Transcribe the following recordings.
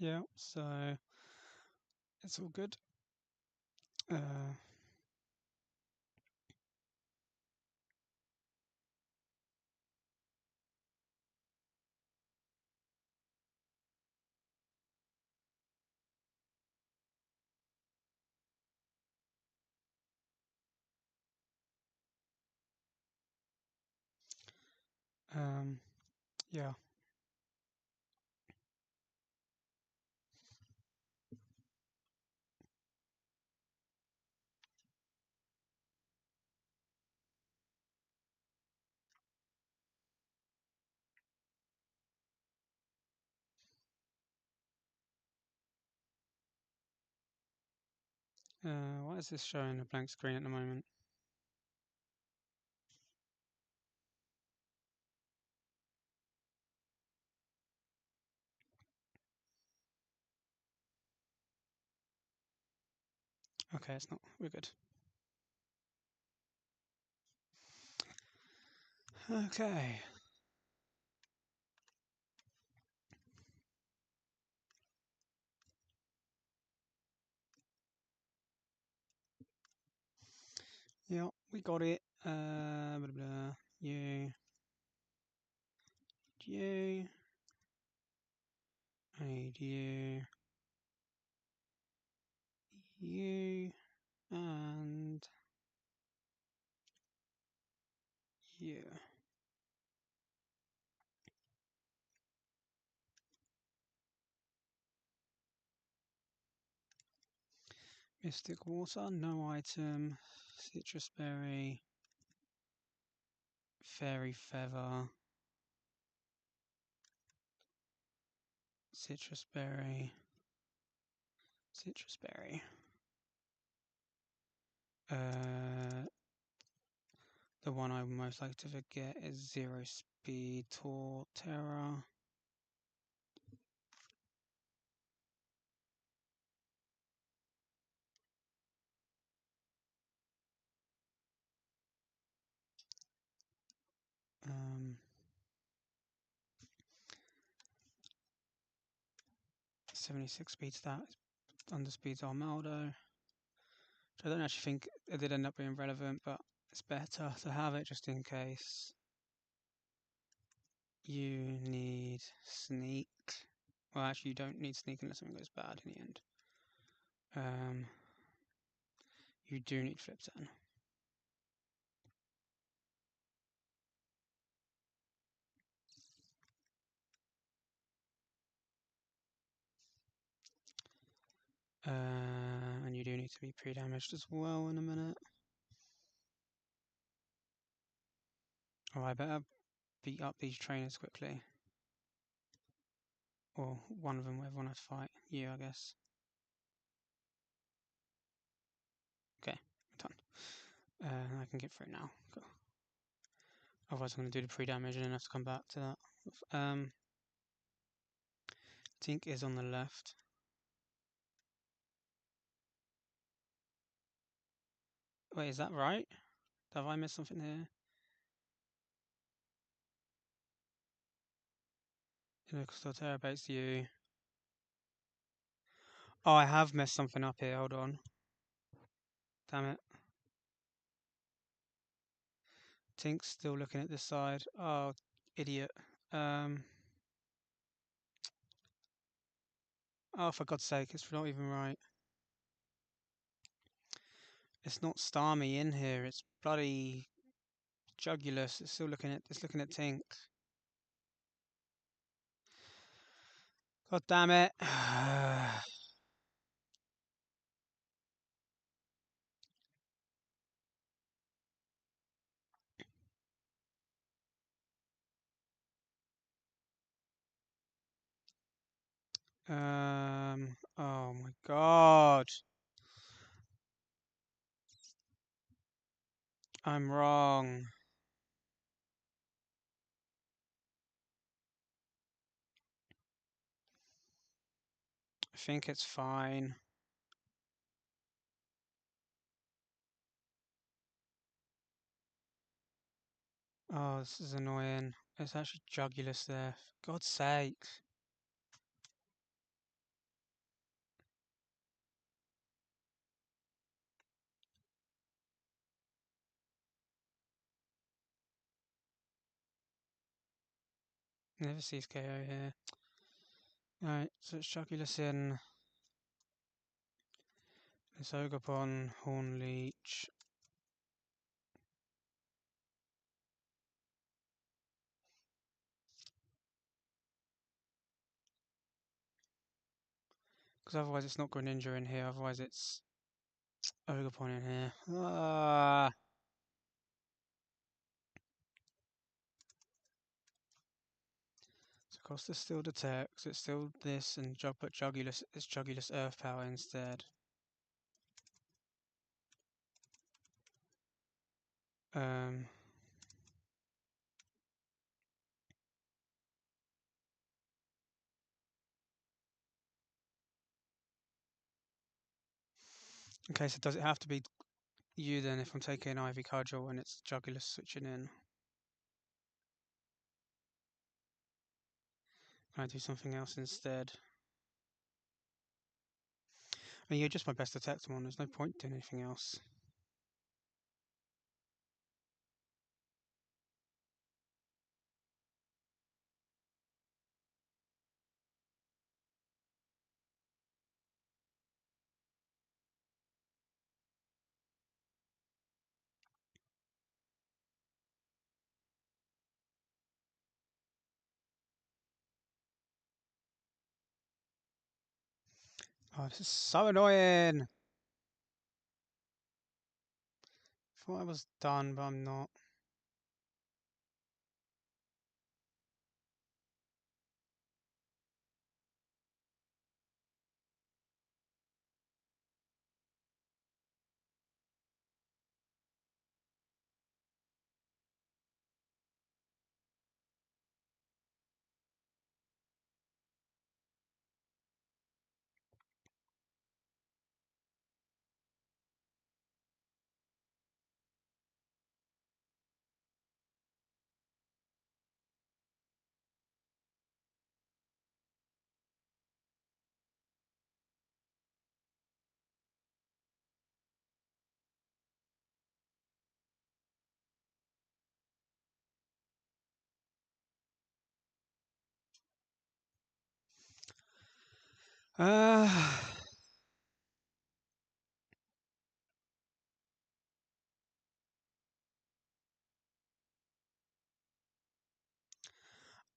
Yeah, so it's all good. Uh, um, yeah. Why is this showing a blank screen at the moment? Okay, it's not. We're good. Okay. Yeah, we got it. Blah, blah. You, you, and you, and you. Mystic water, no item. Citrus berry, fairy feather, citrus berry, citrus berry. The one I would most like to forget is Zero Speed Terra. Um, 76 speed stat, underspeeds Armaldo. Which I don't actually think it did end up being relevant, but it's better to have it just in case you need sneak. Well, actually, you don't need sneak unless something goes bad in the end. You do need flip turn. And you do need to be pre-damaged as well in a minute. Oh, I better beat up these trainers quickly. Or one of them, whatever one I fight. You, I guess. Okay, done. I can get through now. Cool. Otherwise, I'm going to do the pre-damage and then have to come back to that. Tink is on the left. Wait, is that right? Have I missed something here? Still baits you. Oh, I have messed something up here. Hold on. Damn it. Tink's still looking at this side. Oh, idiot. Oh, for God's sake, it's not even right. It's not Starmie in here. It's bloody Jugulus. It's still looking at. It's looking at Tink. God damn it. Oh my God. I'm wrong. I think it's fine. Oh, this is annoying. It's actually Jugulus there. For God's sake. Never sees KO here. Alright, so it's Chugulus in. It's Ogopon, Horn Leech. Because otherwise it's not Greninja in here, otherwise it's Ogopon in here. Ah! So Costa still detects, it's still this, and put Chugulus, it's Chugulus Earth Power instead. Okay, so does it have to be you then if I'm taking Ivy Cudgel and it's Jugulus switching in? Can I do something else instead? I mean, you're just my best detector one, there's no point doing anything else. Oh, this is so annoying! Thought I was done, but I'm not.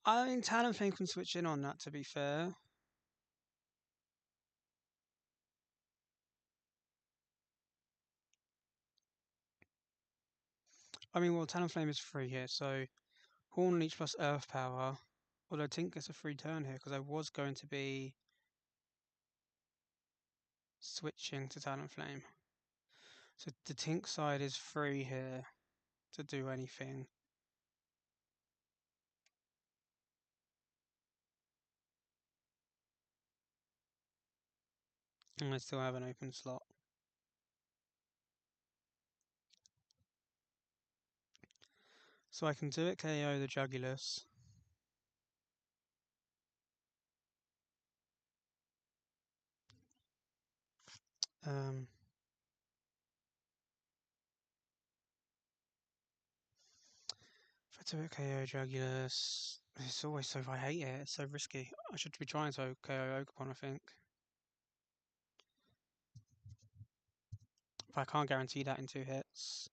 I mean, Talonflame can switch in on that, to be fair. I mean, well, Talonflame is free here, so Horn Leech plus Earth Power. Although Tink gets a free turn here, because I was going to be switching to Talonflame. So the Tink side is free here to do anything. And I still have an open slot. So I can do it KO the Jugulus. If I do it KO Jugulus, it's always so, I hate it, it's so risky. I should be trying to KO Oakapon, I think. But I can't guarantee that in 2 hits.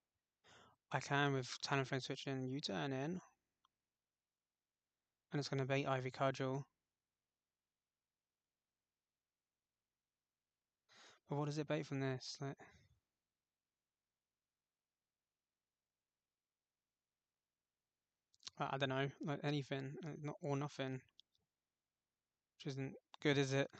I can with Talonflame switching in, U-turn in. And it's going to bait Ivy Cudgel. But what does it bait from this? Like, I don't know, like anything, not or nothing. Which isn't good, is it?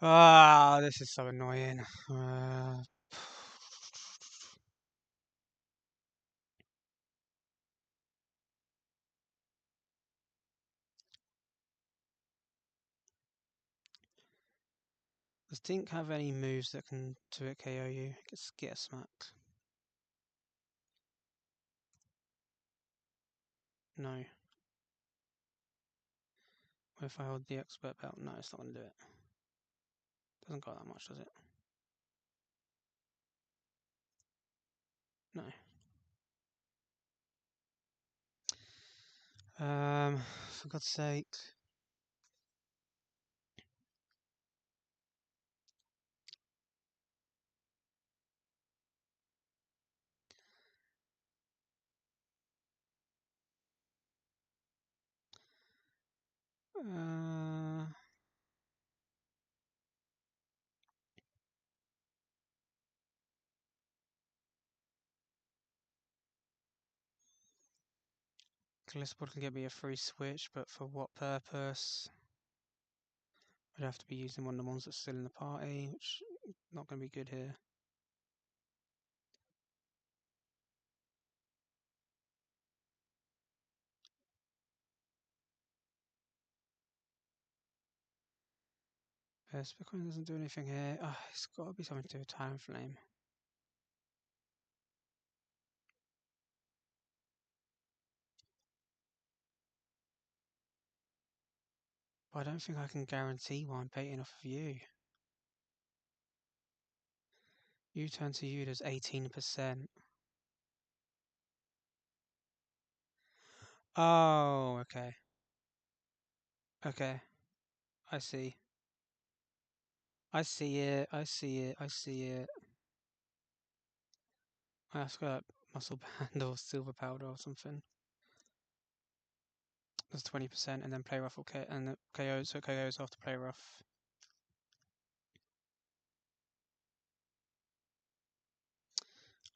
Ah, this is so annoying. Does Tink have any moves that can 2-hit KO you? Get smacked. No. If I hold the expert belt, no, it's not going to do it. Doesn't got that much, does it? No. For God's sake. Callisport can get me a free switch, but for what purpose? I'd have to be using one of the ones that's still in the party, which is not going to be good here. Bitcoin doesn't do anything here. It's got to be something to do with Talonflame. But I don't think I can guarantee one baiting off of you. You turn to you, there's 18%. Oh, okay. Okay. I see. I see it. I see it. I see it. I've got muscle band or silver powder or something. There's 20% and then play rough or K and the KO, so KOs after play rough.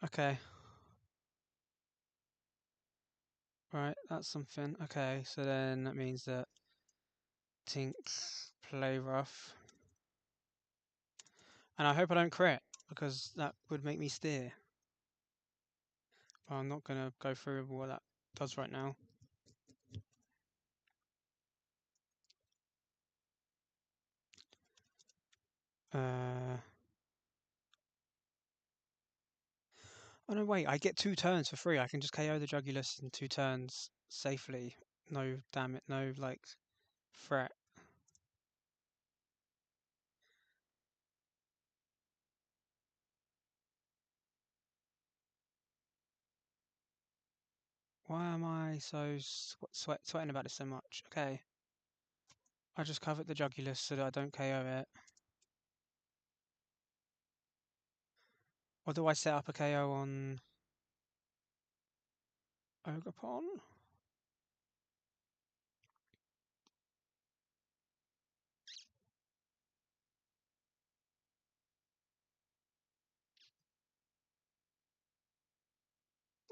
Okay. Right, that's something. Okay, so then that means that Tink play rough. And I hope I don't crit, because that would make me steer. But I'm not going to go through what that does right now. Oh no, wait, I get 2 turns for free. I can just KO the Jugulus in 2 turns safely. No damage, no, like, threat. Why am I so sweating about this so much? Okay. I just covered the Jugulus so that I don't KO it. Or do I set up a KO on Ogapon?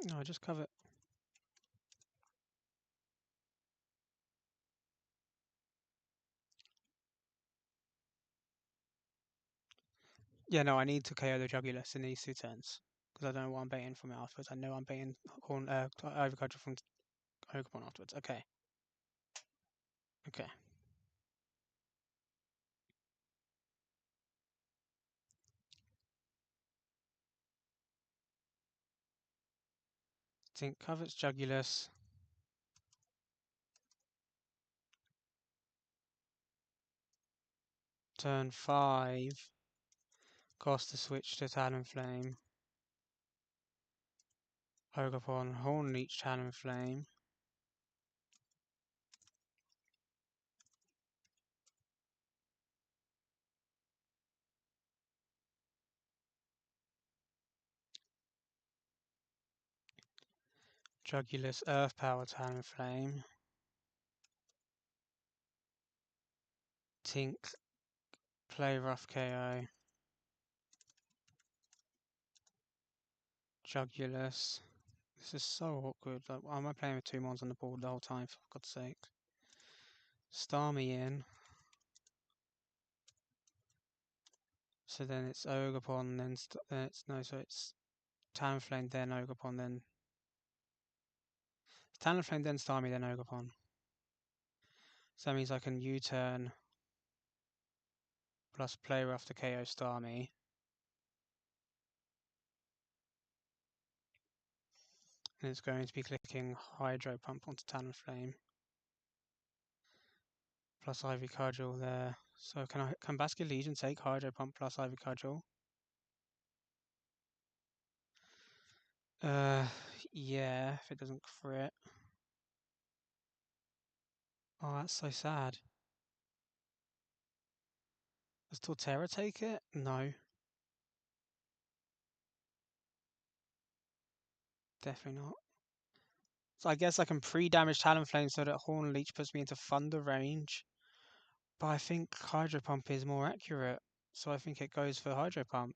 No, I just cover it. Yeah, no, I need to KO the Jugulus in these 2 turns. Because I don't know what I'm baiting from it afterwards. I know I'm baiting Overcudgel from Ogapon afterwards. Okay. Okay. Tink covers Jugulus. Turn 5. Cost to switch to Talonflame. Ogapon, Horn Leech, Talonflame. Jugulus, Earth Power, Talonflame. Tink, play rough KO. Jugulus. This is so awkward. Like, why am I playing with 2 mons on the board the whole time, for God's sake? Star me in. So then it's Ogapon, then it's no, so it's Talonflame, then Ogapon, then Talonflame, then Starmie, then Ogapon. So that means I can U-turn plus play rough to KO Starmie. And it's going to be clicking Hydro Pump onto Talonflame. plus Ivy Cudgel there. So can Basket Legion take Hydro Pump plus Ivy Cudgel? Yeah, if it doesn't crit. Oh, that's so sad. Does Torterra take it? No. Definitely not. So I guess I can pre-damage Talonflame so that Horn Leech puts me into Thunder range. But I think Hydro Pump is more accurate. So I think it goes for Hydro Pump.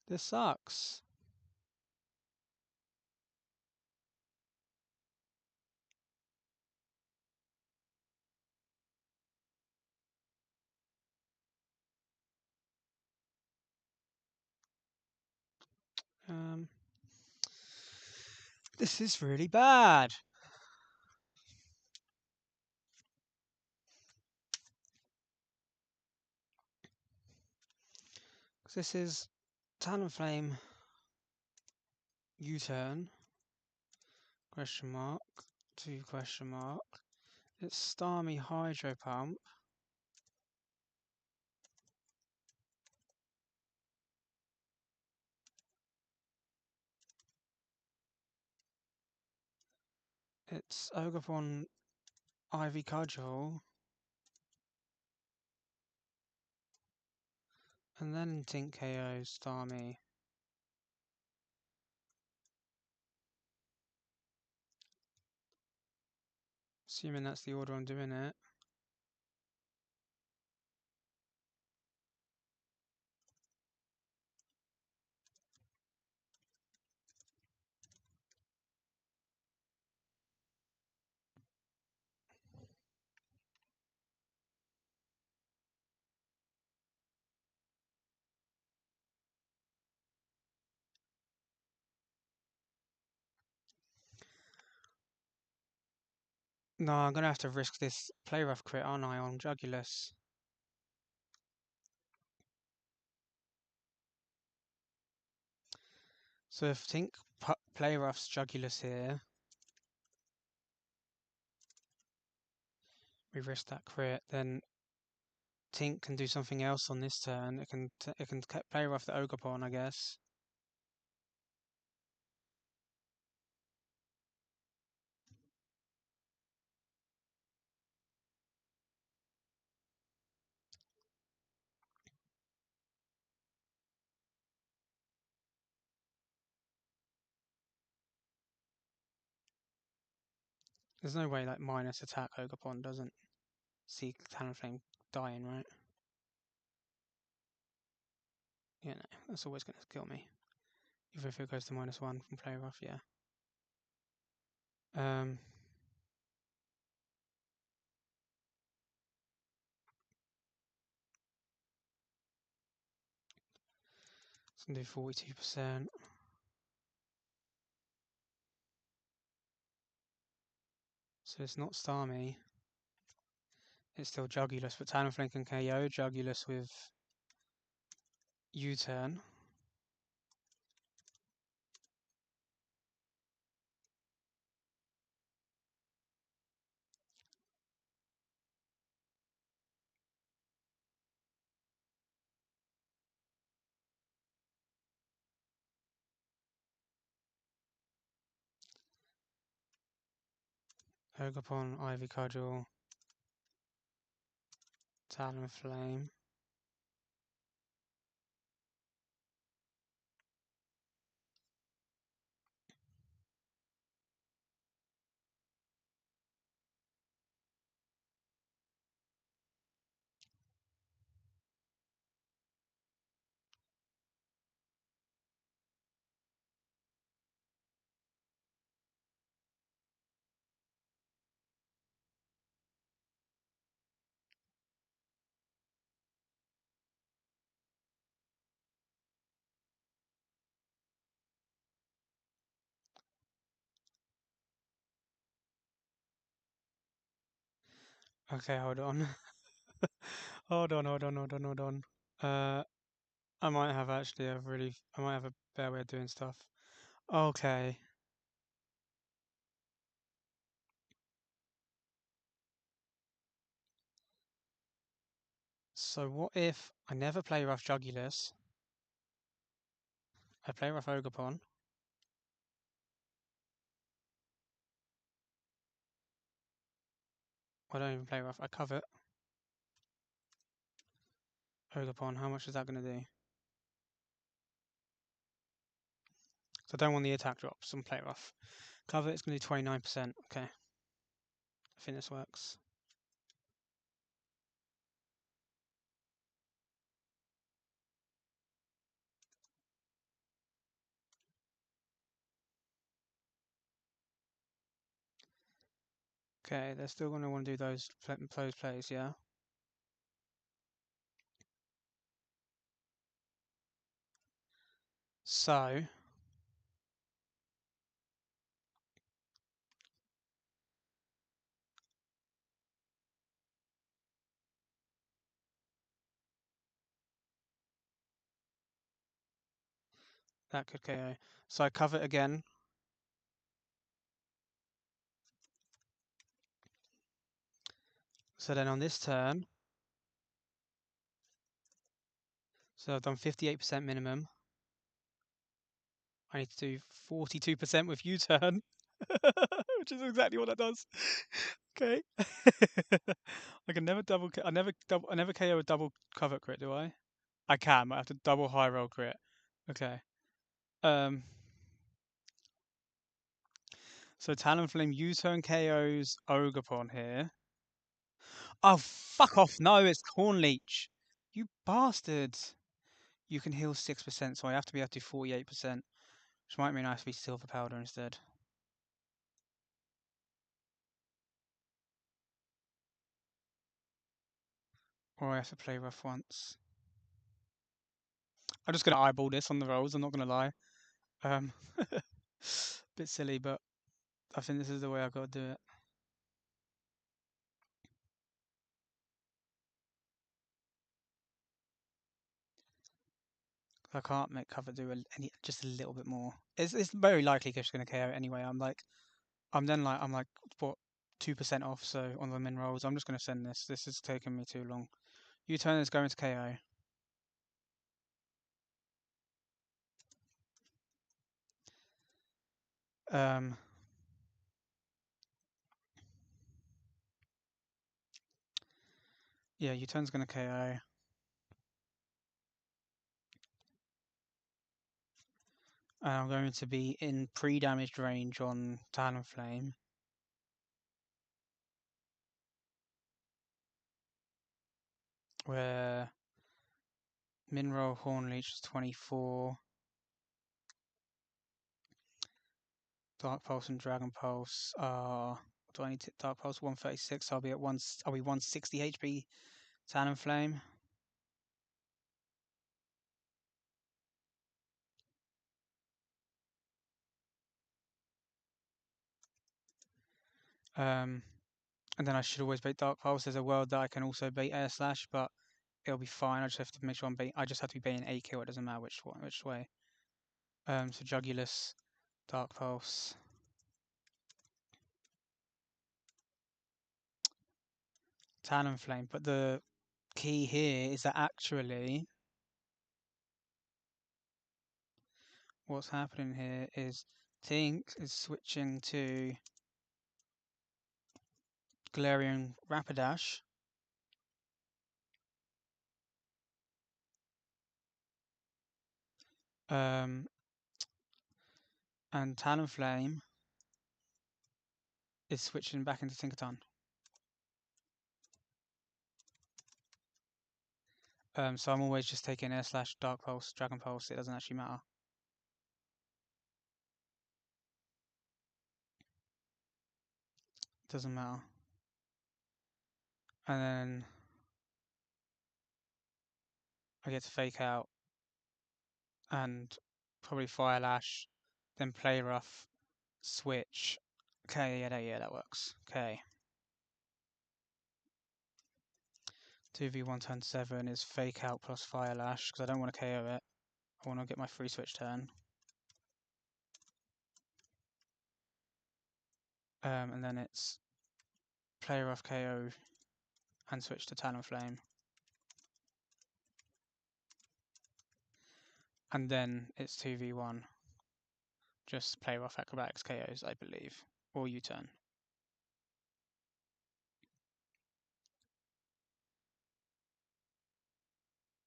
This sucks. This is really bad. This is Talonflame U-turn, question mark, 2 question mark. It's Starmie Hydro Pump. It's Ogrephon Ivy Cudgel. And then Tink KO Starmie. Assuming that's the order I'm doing it. No, I'm going to have to risk this play rough crit, aren't I, on Jugulus? So if Tink play roughs Jugulus here, we risk that crit, then Tink can do something else on this turn. It can play rough the Ogerpon, I guess. There's no way like minus attack Ogerpon doesn't see Talonflame dying, right? Yeah, no, that's always going to kill me. Even if it goes to -1 from play rough, yeah. It's going to do 42%. So it's not Starmie. It's still Jugulus, but Talonflame can KO Jugulus with U-turn. Ogerpon, Ivy Cudgel, Talonflame. Okay, hold on. hold on. I might have actually I might have a better way of doing stuff. Okay. So what if I never play rough Jugulus? I play rough Ogre. I don't even play rough. I covet Ogre. How much is that going to do? So I don't want the attack drops. I'm play rough. Cover it's going to do 29%. Okay. I think this works. Okay, they're still going to want to do those plays, yeah? So, that could KO. So I covet again. So then on this turn, so I've done 58% minimum. I need to do 42% with U-turn, which is exactly what that does. Okay. I can never I never KO a double cover crit, do I? I can, but I have to double high roll crit. Okay. Um. So Talonflame U-turn KOs Ogre here. Oh, fuck off! No, it's Cornleech. You bastard. You can heal 6%, so I have to be able to do 48%, which might mean I have to be Silver Powder instead. Or I have to play rough once. I'm just going to eyeball this on the rolls, I'm not going to lie. Bit silly, but I think this is the way I've got to do it. I can't make cover do just a little bit more. It's very likely Gift's going to KO it anyway. I'm like what 2% off. So on the min rolls, I'm just going to send this. This is taking me too long. U-turn is going to KO. Yeah, U-turn's going to KO. And I'm going to be in pre-damaged range on Talonflame. Where Minroll Hornleech is 24. Dark Pulse and Dragon Pulse are. Do I need to, Dark Pulse 136? So I'll be at I'll be 160 HP. Talonflame. And then I should always bait Dark Pulse. There's a world that I can also bait Air Slash, but it'll be fine. I just have to make sure I just have to be baiting 8 kill. It doesn't matter which way. So Jugulus, Dark Pulse. Talonflame. But the key here is that actually what's happening here is Tink is switching to Galarian Rapidash. And Talonflame is switching back into Tinkaton. So I'm always just taking Air Slash, Dark Pulse, Dragon Pulse. It doesn't actually matter. It doesn't matter. And then I get to Fake Out and probably Fire Lash, then Play Rough, switch. Okay, yeah, that works. Okay. 2v1 turn 7 is Fake Out plus Fire Lash because I don't want to KO it. I want to get my free switch turn. And then it's player off KO and switch to Talonflame. And then it's 2v1. Just player off Acrobatics KOs, I believe. Or U-turn.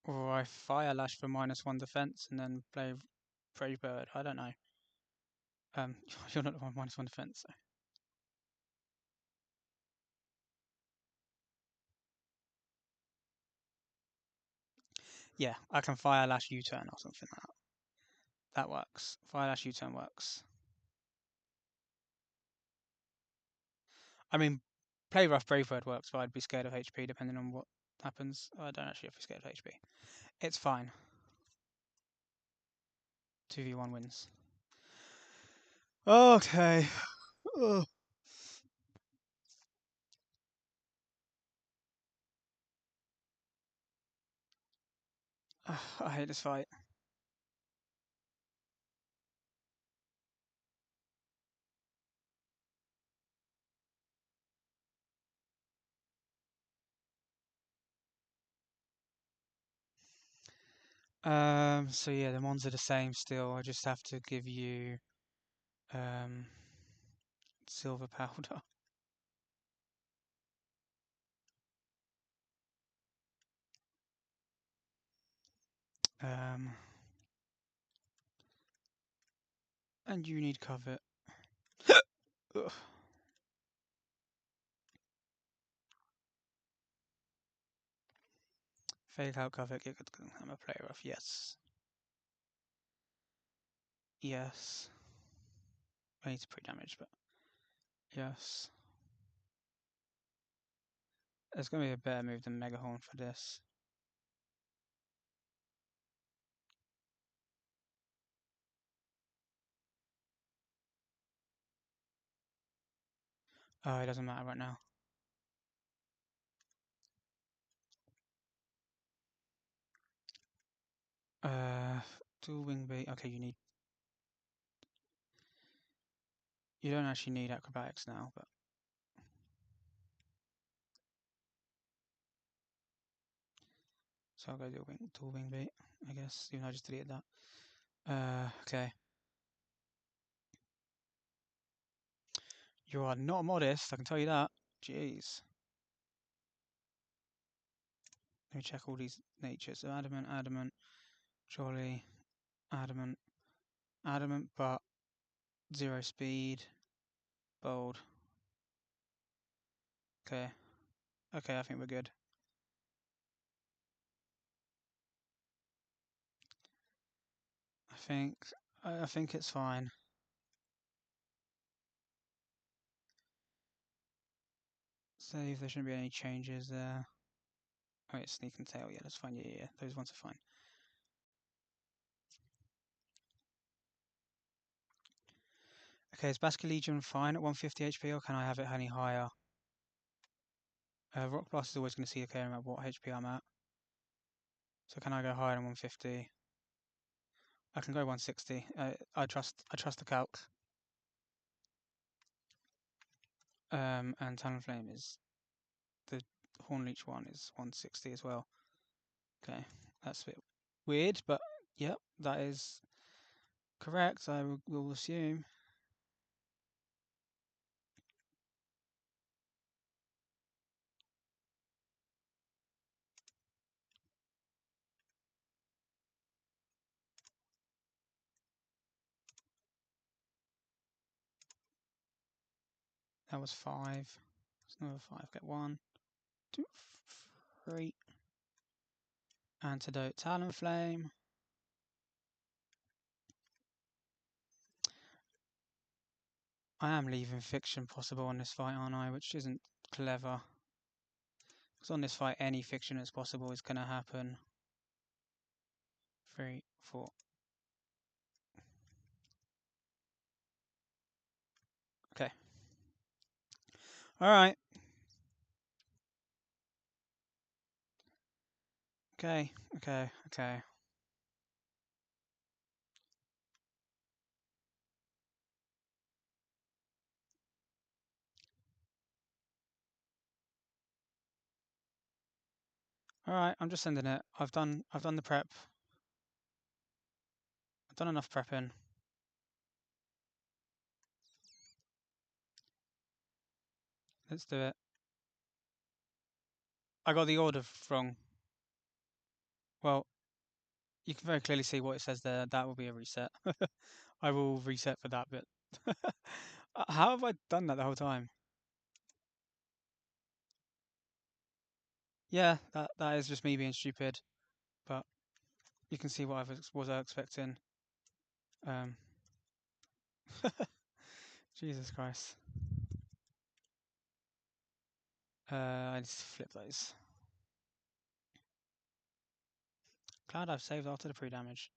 Or I Fire Lash for -1 defense and then play Brave Bird. I don't know. You're not on -1 defense, so. Yeah, I can Fire Lash U-turn or something like that. That works. Fire Lash U-turn works. I mean, play rough Brave Bird works, but I'd be scared of HP depending on what happens. I don't actually have to be scared of HP. It's fine. 2v1 wins. Okay. Ugh. I hate this fight. So yeah, the mons are the same still. I just have to give you silver powder. And you need cover. Ugh. Fake out cover, get good hammer player off. Yes. Yes. I need to pre-damage, but yes. There's going to be a better move than Mega Horn for this. Oh, it doesn't matter right now. Dual wing beat. Okay, you don't actually need acrobatics now, but so I'll go dual wing beat, I guess, even though I just deleted that. Okay. You are not modest, I can tell you that. Jeez. Let me check all these natures. So adamant, jolly, adamant, but 0 speed, bold. Okay. Okay, I think we're good. I think it's fine. Save, there shouldn't be any changes there. Oh, it's sneak and tail, yeah, that's fine, yeah, those ones are fine. Okay, is Basket Legion fine at 150 HP, or can I have it any higher? Rock Blast is always going to see okay no matter what HP I'm at. So can I go higher than 150? I can go 160. I trust the calc. And Talonflame is the Hornleech one is 160 as well. Okay, that's a bit weird, but yep, that is correct. I will assume. That was 5. It's another 5. Get 1, 2, 3. Antidote Talonflame. I am leaving fiction possible on this fight, aren't I? Which isn't clever. Because on this fight, any fiction that's possible is going to happen. 3, 4. Okay. Alright. Okay. All right, I'm just sending it. I've done the prep. I've done enough prepping. Let's do it. I got the order wrong. Well, you can very clearly see what it says there. That will be a reset. I will reset for that bit. How have I done that the whole time? Yeah, that is just me being stupid. But you can see what was I expecting. Um, Jesus Christ. I just flip those. Glad I've saved after the pre-damage.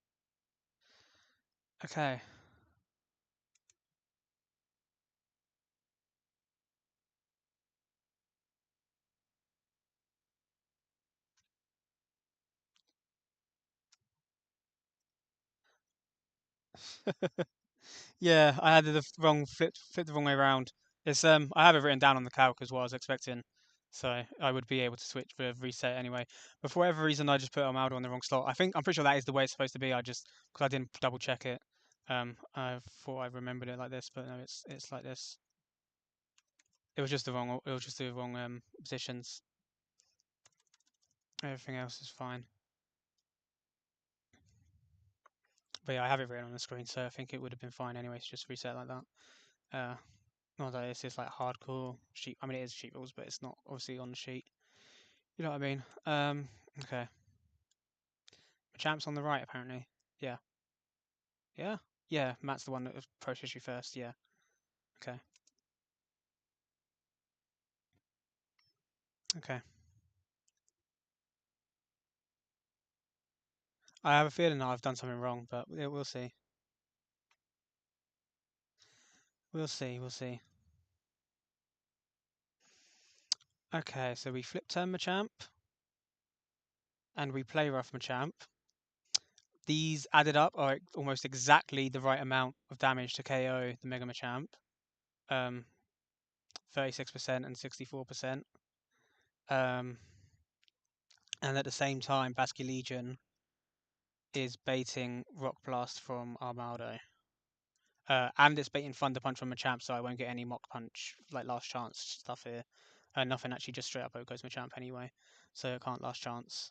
Okay. Yeah, I had the wrong flip the wrong way around. It's I have it written down on the calc as what I was expecting, so I would be able to switch with reset anyway. But for whatever reason, I just put Armaldo on the wrong slot. I'm pretty sure that is the way it's supposed to be. I just because I didn't double check it. I thought I remembered it like this, but no, it's like this. It was just the wrong. It was just the wrong positions. Everything else is fine. But yeah, I have it written on the screen, so I think it would have been fine anyway to just reset like that. Not that it's just like hardcore sheet. I mean, it is sheet rules, but it's not obviously on the sheet. You know what I mean? Okay. Champ's on the right, apparently. Yeah. Yeah? Yeah, Matt's the one that approached you first. Yeah. Okay. Okay. I have a feeling that I've done something wrong, but we'll see. We'll see. We'll see. Okay, so we flip turn Machamp, and we play rough Machamp. These added up are almost exactly the right amount of damage to KO the Mega Machamp. 36% and 64%. Um, and at the same time, Basculegion is baiting Rock Blast from Armaldo. And it's baiting Thunder Punch from Machamp, so I won't get any Mock Punch, like last chance stuff here. Nothing actually, just straight up goes Machamp anyway, so it can't last chance.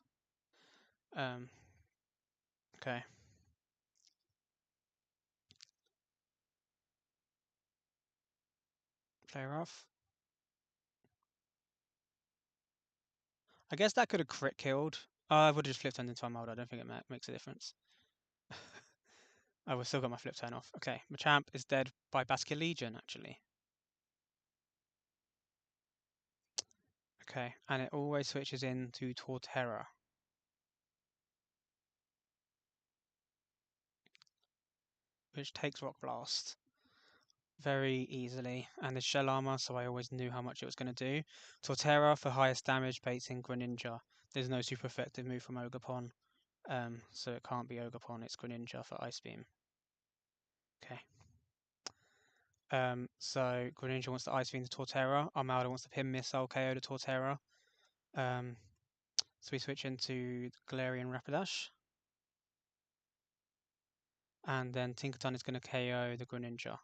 Okay. Play rough. I guess that could have crit killed. I would have just flipped turn into Armaldo. I don't think it makes a difference. I would still got my flip turn off. Okay, Machamp is dead by Basculegion, actually. Okay, and it always switches into Torterra, which takes Rock Blast very easily, and it's Shell Armor, so I always knew how much it was going to do. Torterra for highest damage baiting Greninja. There's no super effective move from Ogerpon, so it can't be Ogerpon, it's Greninja for Ice Beam. Okay. So Greninja wants to Ice Beam to Torterra, Armaldo wants to Pin Missile KO to Torterra. So we switch into Galarian Rapidash. And then Tinkaton is going to KO the Greninja.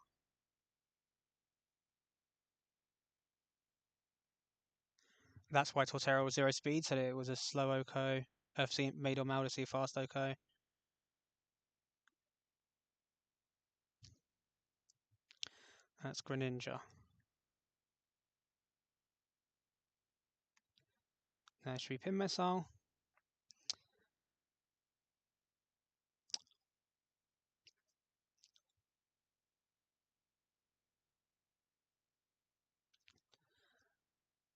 That's why Torterra was 0 speed, so it was a slow Oko. Made Armaldo see a fast Oko. That's Greninja. There should be Pin Missile.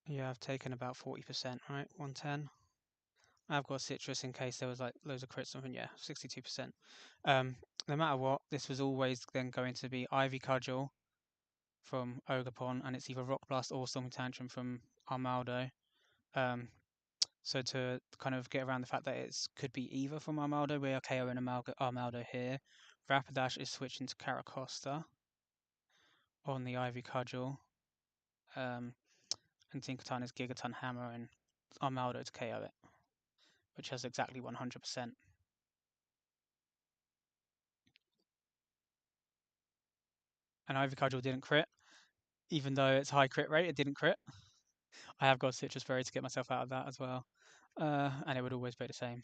Yeah, I've taken about 40%, right? 110. I've got Citrus in case there was like loads of crits or something. Yeah, 62%. No matter what, this was always then going to be Ivy Cudgel from Ogerpon, and it's either Rock Blast or Stormy Tantrum from Armaldo. So to kind of get around the fact that it could be either from Armaldo, we are KOing Armaldo here. Rapidash is switching to Caracosta on the Ivy Cudgel. And Tinkaton is Gigaton Hammer and Armaldo to KO it. which has exactly 100%. And Ivy Cudgel didn't crit, even though it's high crit rate, it didn't crit. I have got Citrus Berry to get myself out of that as well. And it would always be the same.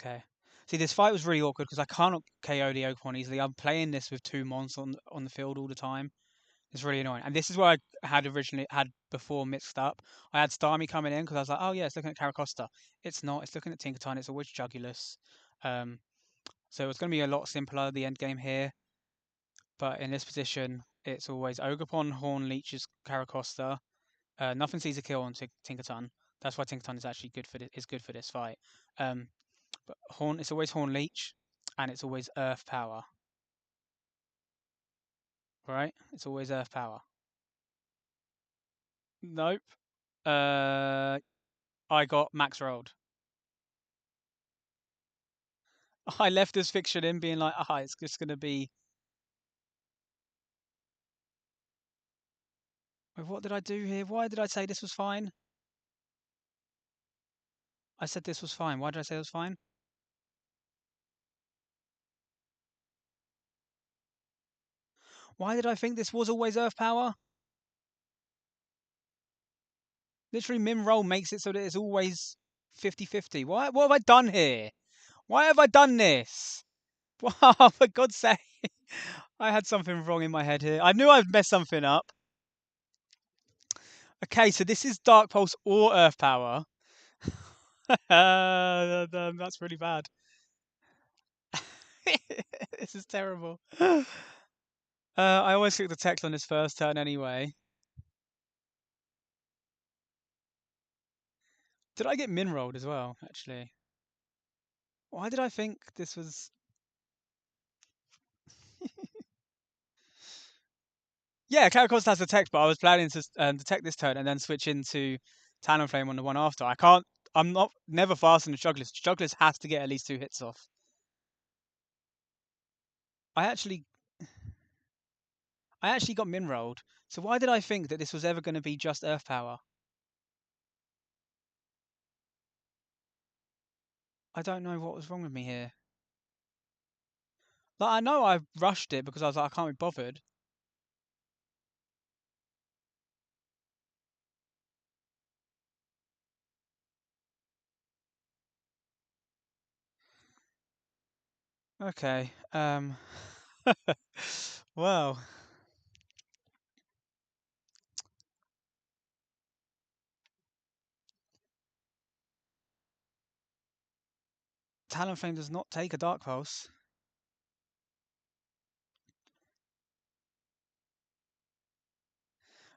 Okay. See, this fight was really awkward because I can't KO the Oakmon easily. I'm playing this with 2 mons on the field all the time. It's really annoying. And this is where I had before mixed up. I had Starmie coming in because I was like, oh yeah, it's looking at Caracosta. It's not. It's looking at Tinkerton. It's always Jugulus. Um, so it's going to be a lot simpler, the end game here. But in this position, it's always Ogerpon, Horn, Leeches, Caracosta. Nothing sees a kill on Tinkerton. That's why Tinkerton is actually good for this fight. Um, but it's always Horn Leech, and it's always Earth Power. Right? It's always Earth Power. Nope. I got Max rolled. I left this fiction in being like, it's just going to be. What did I do here? Why did I say this was fine? I said this was fine. Why did I say it was fine? Why did I think this was always Earth Power? Literally, Min roll makes it so that it's always 50-50. What have I done here? Why have I done this? Wow, for God's sake. I had something wrong in my head here. I knew I'd messed something up. Okay, so this is Dark Pulse or Earth Power. That's really bad. This is terrible. I always click the text on his first turn anyway. Did I get min rolled as well, actually? Why did I think this was... Yeah, Caracosta has the text, but I was planning to detect this turn and then switch into Talonflame on the one after. I'm not never faster than Jugglers. Jugglers has to get at least 2 hits off. I actually got min rolled. So why did I think that this was ever going to be just Earth Power? I don't know what was wrong with me here. Like, I know I rushed it because I was like, I can't be bothered. Okay. Well, Talonflame does not take a Dark Pulse.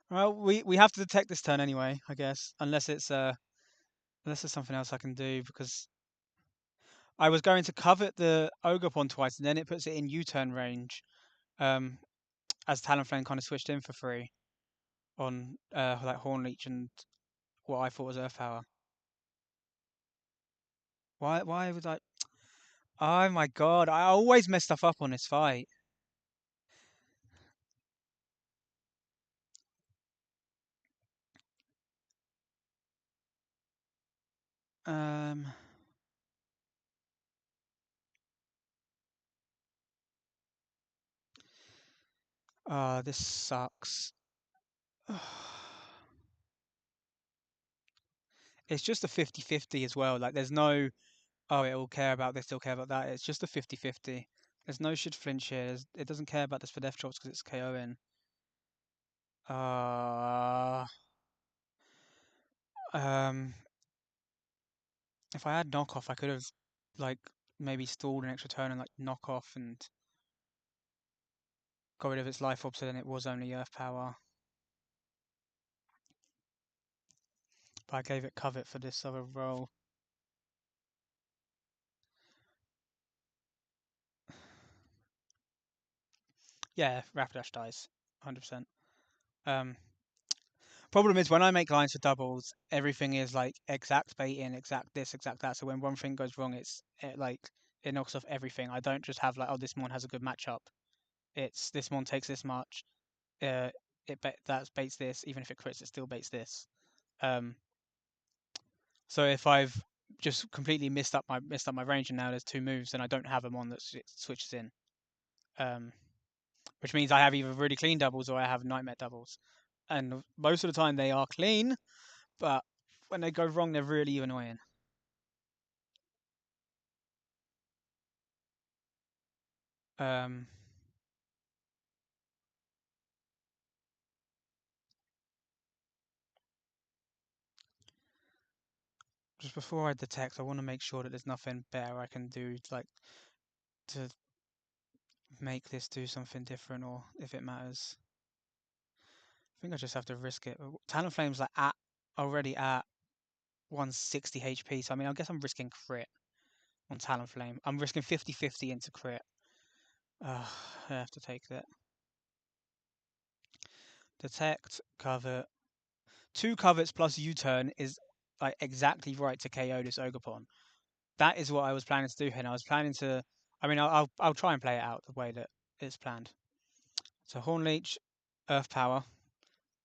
Well, we have to detect this turn anyway, I guess, unless there's something else I can do because I was going to covet the Ogerpon twice and then it puts it in U-turn range, as Talonflame kind of switched in for free on like Horn Leech and what I thought was Earth Power. Why was I? Oh my god! I always mess stuff up on this fight. Um. This sucks. It's just a 50-50 as well. Like, there's no, oh, it'll care about this, it'll care about that. It's just a 50-50. There's no should flinch here. It doesn't care about this for death drops because it's KOing. Uh, um, if I had knockoff, I could have, like, maybe stalled an extra turn and, like, knock off and got rid of its life orb so then it was only Earth Power. But I gave it covet for this other roll. Yeah, Rapidash dies, 100%. Problem is when I make lines for doubles, everything is like exact baiting, exact this, exact that. So when one thing goes wrong, it knocks off everything. I don't just have like, oh, this mon has a good matchup. It's this mon takes this much. Uh, that baits this. Even if it crits, it still baits this. Um, so if I've just completely messed up my range, and now there's 2 moves, and I don't have them on that switches in. Which means I have either really clean doubles or I have nightmare doubles. And most of the time they are clean, but when they go wrong, they're really annoying. Just before I detect, I want to make sure that there's nothing better I can do, like, to make this do something different, or if it matters. I think I just have to risk it. Talonflame's like already at 160 HP, so I mean, I guess I'm risking crit on Talonflame. I'm risking 50-50 into crit. I have to take that. Detect, cover. 2 covets plus U-turn is like exactly right to KO this Ogerpon. That is what I was planning to do here. And I was planning to. I mean, I'll try and play it out the way that it's planned. So Hornleech, Earth Power.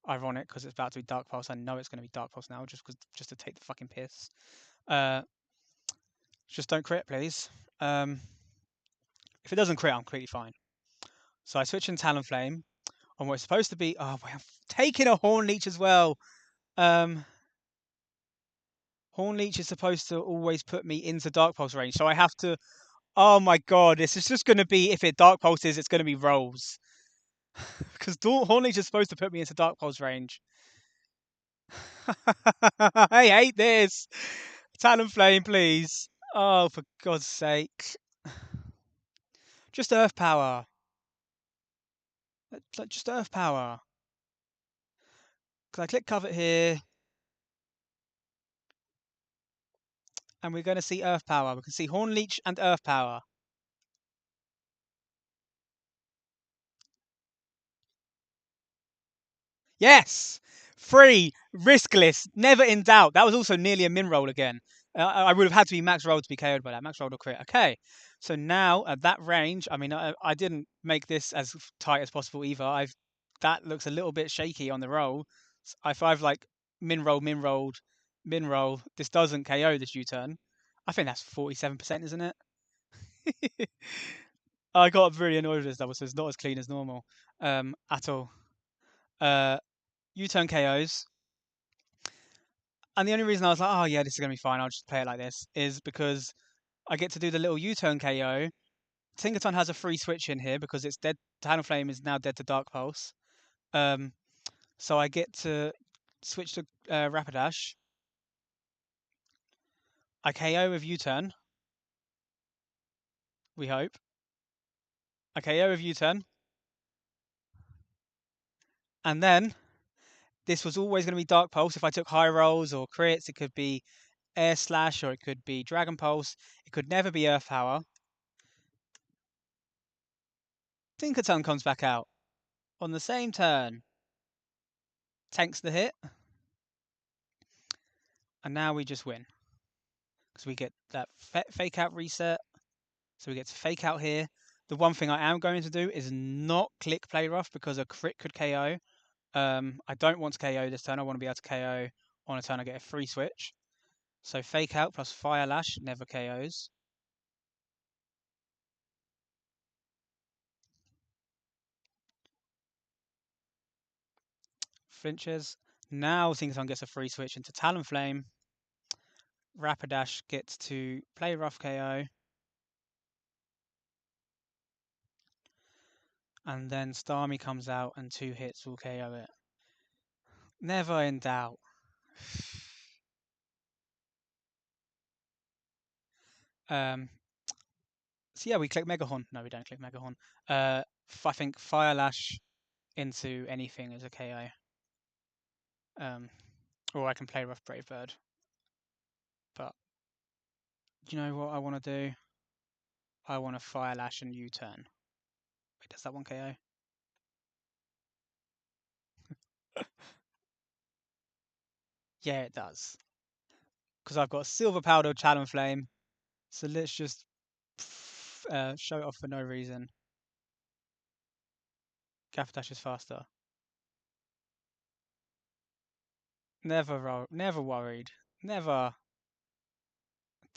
Ironic because it's about to be Dark Pulse. I know it's going to be Dark Pulse now, just to take the fucking piss. Just don't crit, please. If it doesn't crit, I'm completely fine. So I switch in Talonflame on what's supposed to be. Oh, I'm taking a Hornleech as well. Hornleech is supposed to always put me into Dark Pulse range, so I have to. Oh my god, this is just going to be, if it Dark Pulses, it's going to be rolls. Because Hornleech is supposed to put me into Dark Pulse range. I hate this. Talonflame, please. Oh, for God's sake. Just Earth Power. Just Earth Power. Because I click Covet here. And we're going to see Earth Power. We can see Hornleech and Earth Power. Yes! Free, riskless, never in doubt. That was also nearly a min roll again. I would have had to be max roll to be KO'd by that. Max roll or crit. Okay. So now at that range, I mean, I didn't make this as tight as possible either. That looks a little bit shaky on the roll. If I've like min rolled, min roll, this doesn't KO this U-turn. I think that's 47%, isn't it? I got really annoyed with this double, so it's not as clean as normal at all. U-turn KOs. And the only reason I was like, oh yeah, this is going to be fine, I'll just play it like this, is because I get to do the little U-turn KO. Tinkerton has a free switch in here because it's dead. Talonflame is now dead to Dark Pulse. So I get to switch to Rapidash. I KO with U-turn. We hope. I KO with U-turn. And then this was always going to be Dark Pulse. If I took high rolls or crits, it could be Air Slash or it could be Dragon Pulse. It could never be Earth Power. Tinkerton comes back out on the same turn. Tanks the hit. And now we just win. Because we get that fake out reset. So we get to fake out here. The one thing I am going to do is not click play rough because a crit could KO. I don't want to KO this turn. I want to be able to KO on a turn I get a free switch. So fake out plus fire lash never KOs. Flinches. Now Tinkerton gets a free switch into Talonflame. Rapidash gets to play rough KO. And then Starmie comes out and 2 hits will KO it. Never in doubt. So yeah, we click Megahorn. No, we don't click Megahorn. I think Fire Lash into anything is a KO. Or I can play Rough Brave Bird. But you know what I want to do? I want to Fire Lash and U-turn. Wait, does that one KO? Yeah, it does. Because I've got Silver Powder Talonflame. So let's just show it off for no reason. Dash is faster. Never worried. Never.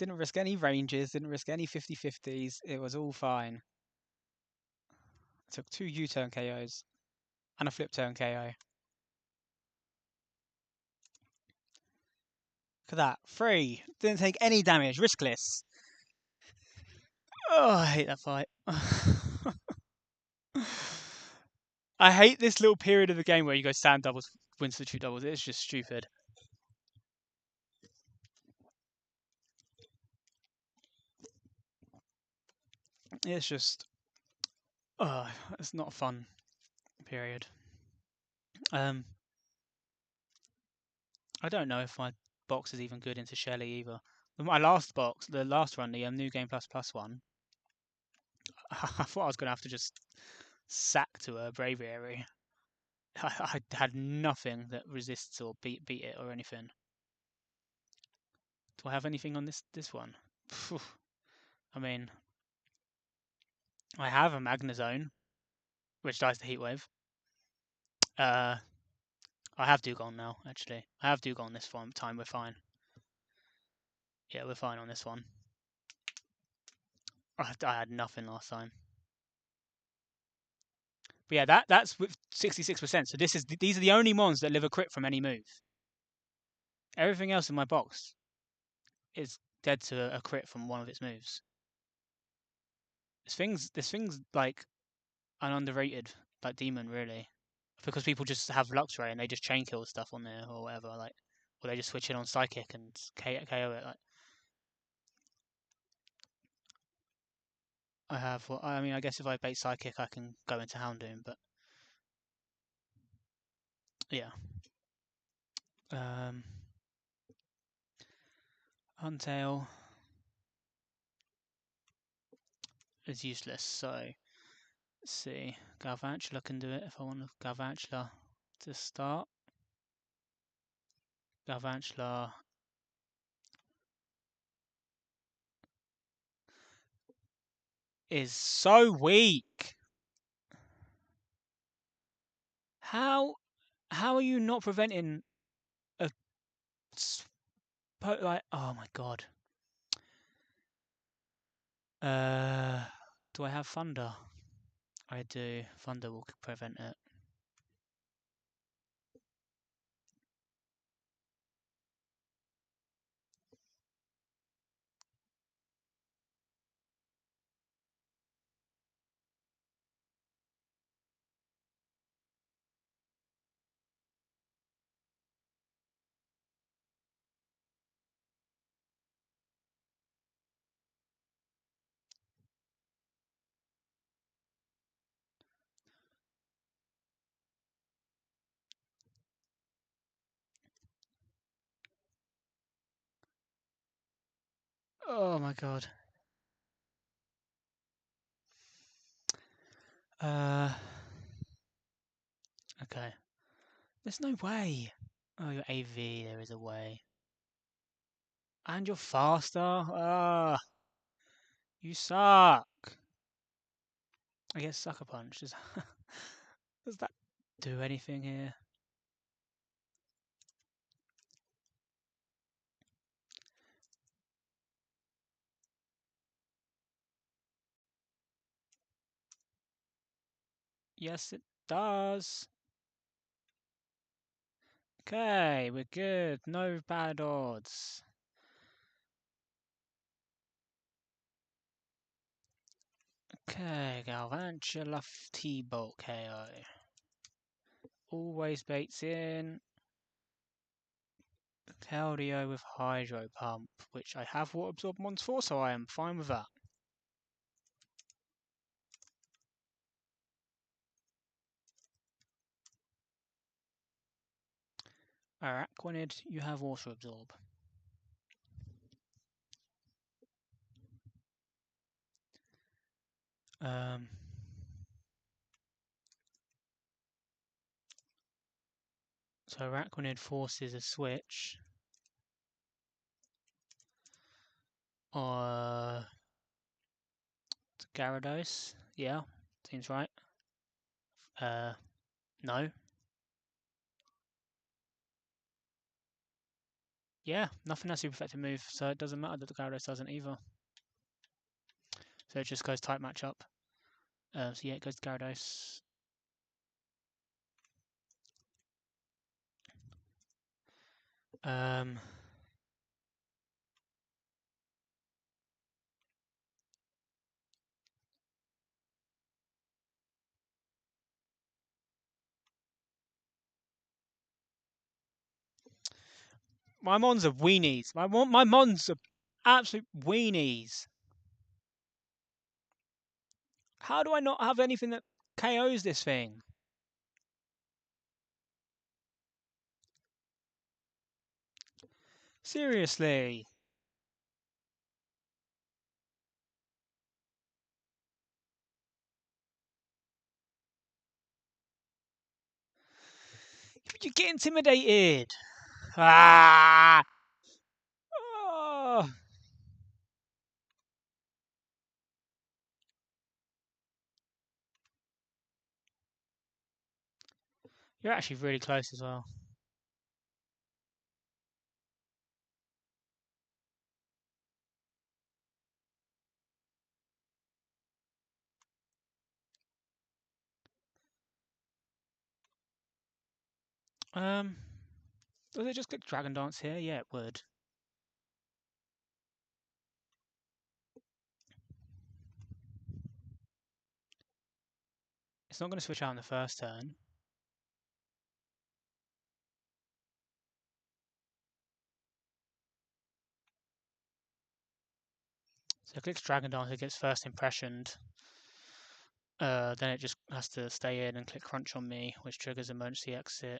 Didn't risk any ranges, didn't risk any 50-50s. It was all fine. Took 2 U-turn KOs and a flip turn KO. Look at that. 3. Didn't take any damage. Riskless. Oh, I hate that fight. I hate this little period of the game where you go stand doubles, Winstitute doubles. It's just stupid. It's just... it's not a fun period. I don't know if my box is even good into Shelly either. My last box, the last run, the New Game Plus Plus one, I thought I was going to have to just sack to a Braviary. I had nothing that resists or beat it or anything. Do I have anything on this one? I mean, I have a Magnezone, which dies to Heatwave. I have Dugong now, actually. I have Dugong this time, we're fine. Yeah, we're fine on this one. I had nothing last time. But yeah, that's with 66%. So these are the only mons that live a crit from any move. Everything else in my box is dead to a crit from one of its moves. This thing's like an underrated like demon, really, because people just have Luxray and they just chain kill stuff on there or whatever, like, or they just switch it on Psychic and KO it. Like, I have. Well, I mean, I guess if I bait Psychic, I can go into Houndoom, but yeah. Huntail is useless, so let's see. Galvantula can do it if I want Galvantula to start. Galvantula is so weak. How are you not preventing a like? Oh my god. Do I have Thunder? I do. Thunder will prevent it. Oh my god. Okay. There's no way. Oh, you're AV. There is a way. And you're faster. Ah, you suck. I get Sucker Punch. Does that do anything here? Yes, it does. Okay, we're good. No bad odds. Okay, Galvantula T-Bolt KO. Always baits in. Keldeo with Hydro Pump, which I have Water Absorb Mons for, so I am fine with that. Araquanid, you have Water Absorb. So Araquanid forces a switch. To Gyarados. Yeah, seems right. No. Yeah, nothing has super effective move, so it doesn't matter that the Gyarados doesn't either. So it just goes type matchup. So yeah, it goes to Gyarados. My mons are weenies. My mons are absolute weenies. How do I not have anything that KOs this thing? Seriously. You get intimidated. Ah! Oh. You're actually really close as well. Does it just click Dragon Dance here? Yeah, it would. It's not going to switch out in the first turn. So it clicks Dragon Dance, it gets first impressioned. Then it just has to stay in and click Crunch on me, which triggers emergency exit.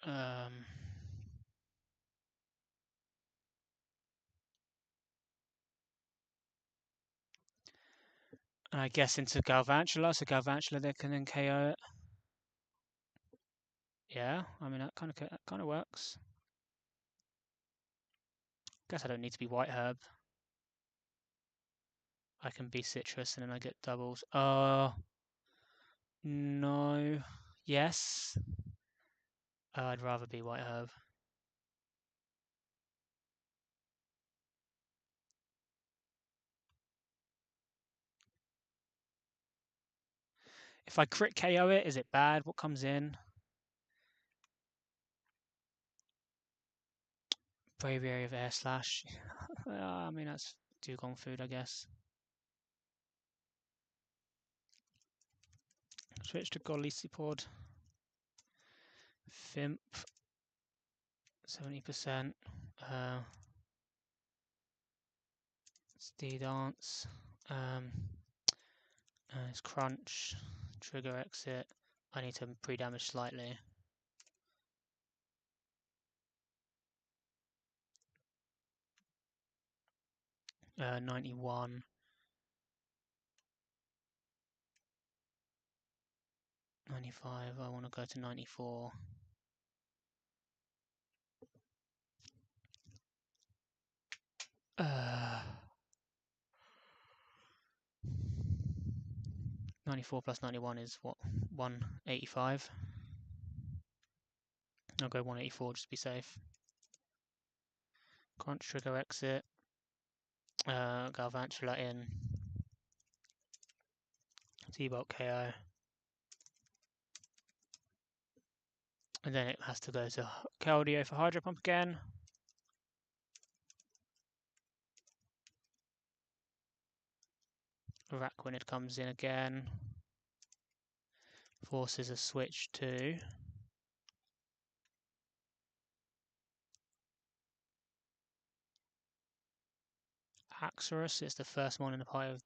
And I guess into Galvantula, so Galvantula they can then KO it. Yeah, I mean that kind of works. Guess I don't need to be White Herb. I can be Citrus and then I get doubles. No. Yes. I'd rather be White Herb. If I crit KO it, is it bad? What comes in? Braviary of Air Slash. I mean, that's Dugong food, I guess. Switch to Golisipod. Fimp. 70%. D-Dance. It's Crunch. Trigger exit. I need to pre-damage slightly. 91. 95. I want to go to 94. 94 plus 91 is what? 185. I'll go 184 just to be safe. Crunch, trigger exit. Galvantula in. T-Bolt KO. And then it has to go to Keldeo for Hydro Pump again. Araquanid comes in again. Forces a switch to Haxorus. It's the first one in the pie of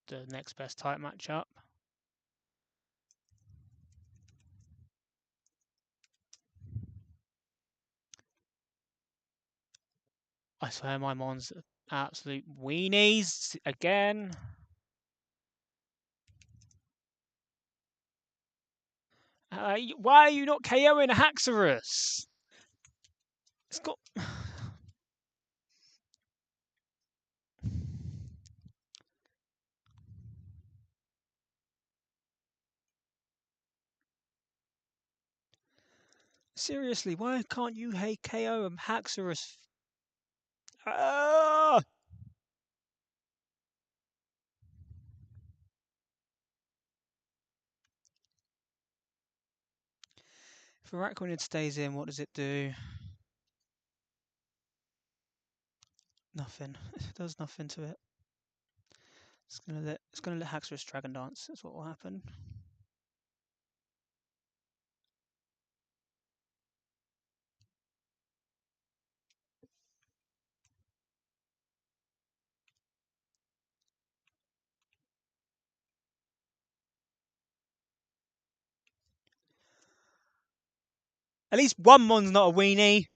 the next best type matchup. I swear my Mons are absolute weenies again. Why are you not KOing a Haxorus? It's got. Seriously, why can't you hate KO and Haxorus? Ah! If Araquanid stays in, what does it do? Nothing. It does nothing to it. It's gonna let Haxorus Dragon Dance. That's what will happen. At least one mon's not a weenie.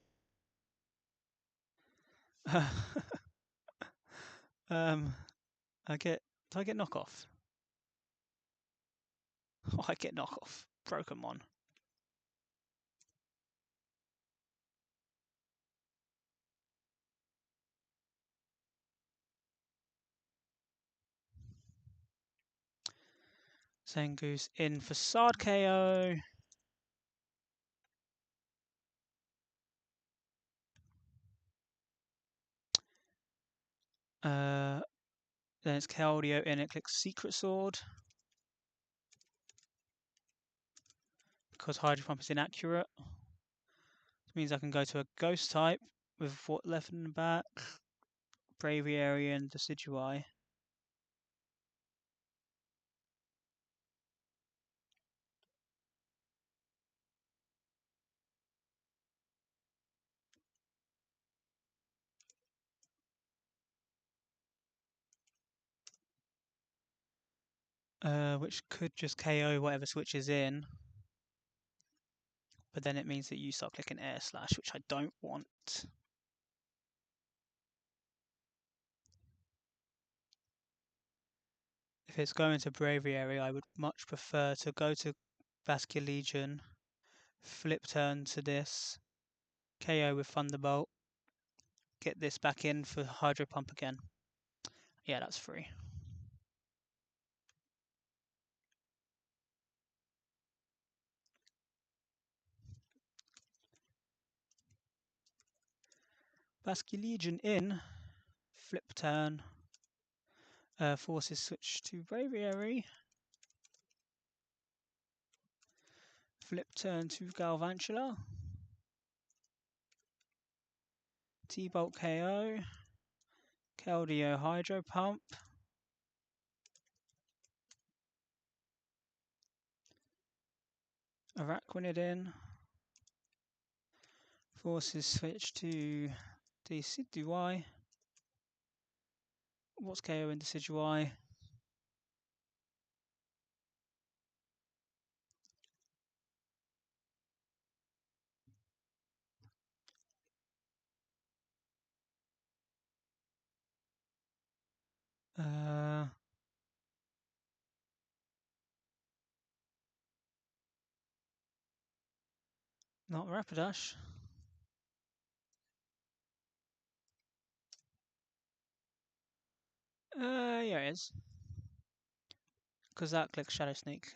I get. Do I get knockoff? Oh, I get knockoff. Broken mon. Zangoose in facade KO. Then it's Keldeo in. It clicks Secret Sword because Hydro Pump is inaccurate. This means I can go to a Ghost type with what left in the back. Braviary and Decidueye. Which could just KO whatever switches in. But then it means that you start clicking Air Slash, which I don't want. If it's going to Braviary, I would much prefer to go to Vascular Legion, flip turn to this, KO with Thunderbolt, get this back in for Hydro Pump again. Yeah, that's free. Vascular Legion in, flip turn, forces switch to Braviary, flip turn to Galvantula, T-Bolt KO, Keldeo Hydro Pump, Araquanid in, forces switch to Decidueye. What's KO in Decidueye? Not Rapidash. Yeah, it is. Because that clicks Shadow Sneak.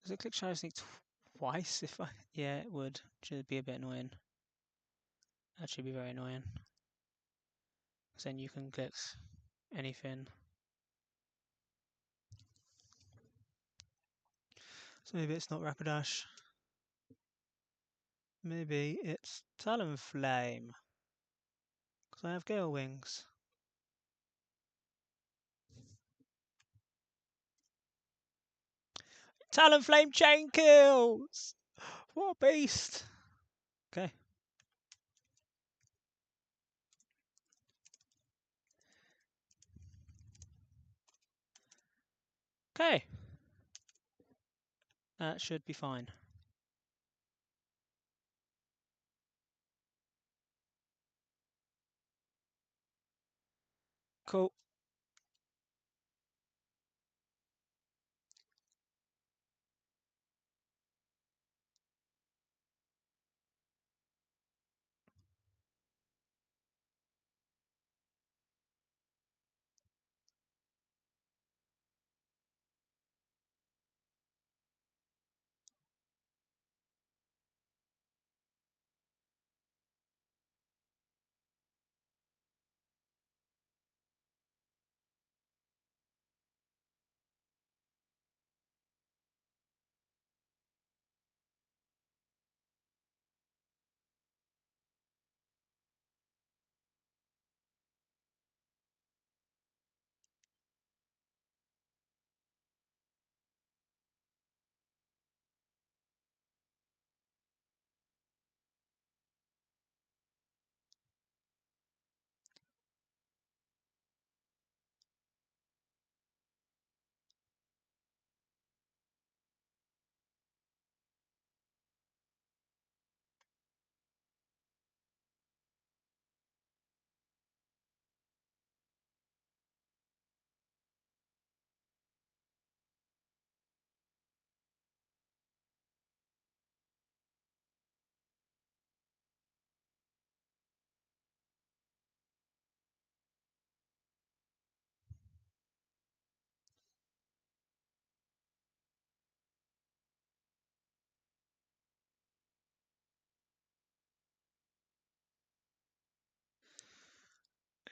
Does it click Shadow Sneak twice? If I yeah, it would. Which would be a bit annoying. That should be very annoying. Because then you can click anything. So maybe it's not Rapidash. Maybe it's Talonflame. Because I have Gale Wings. Talonflame chain kills! What a beast! Okay. Okay. That should be fine. Cool.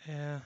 Yeah.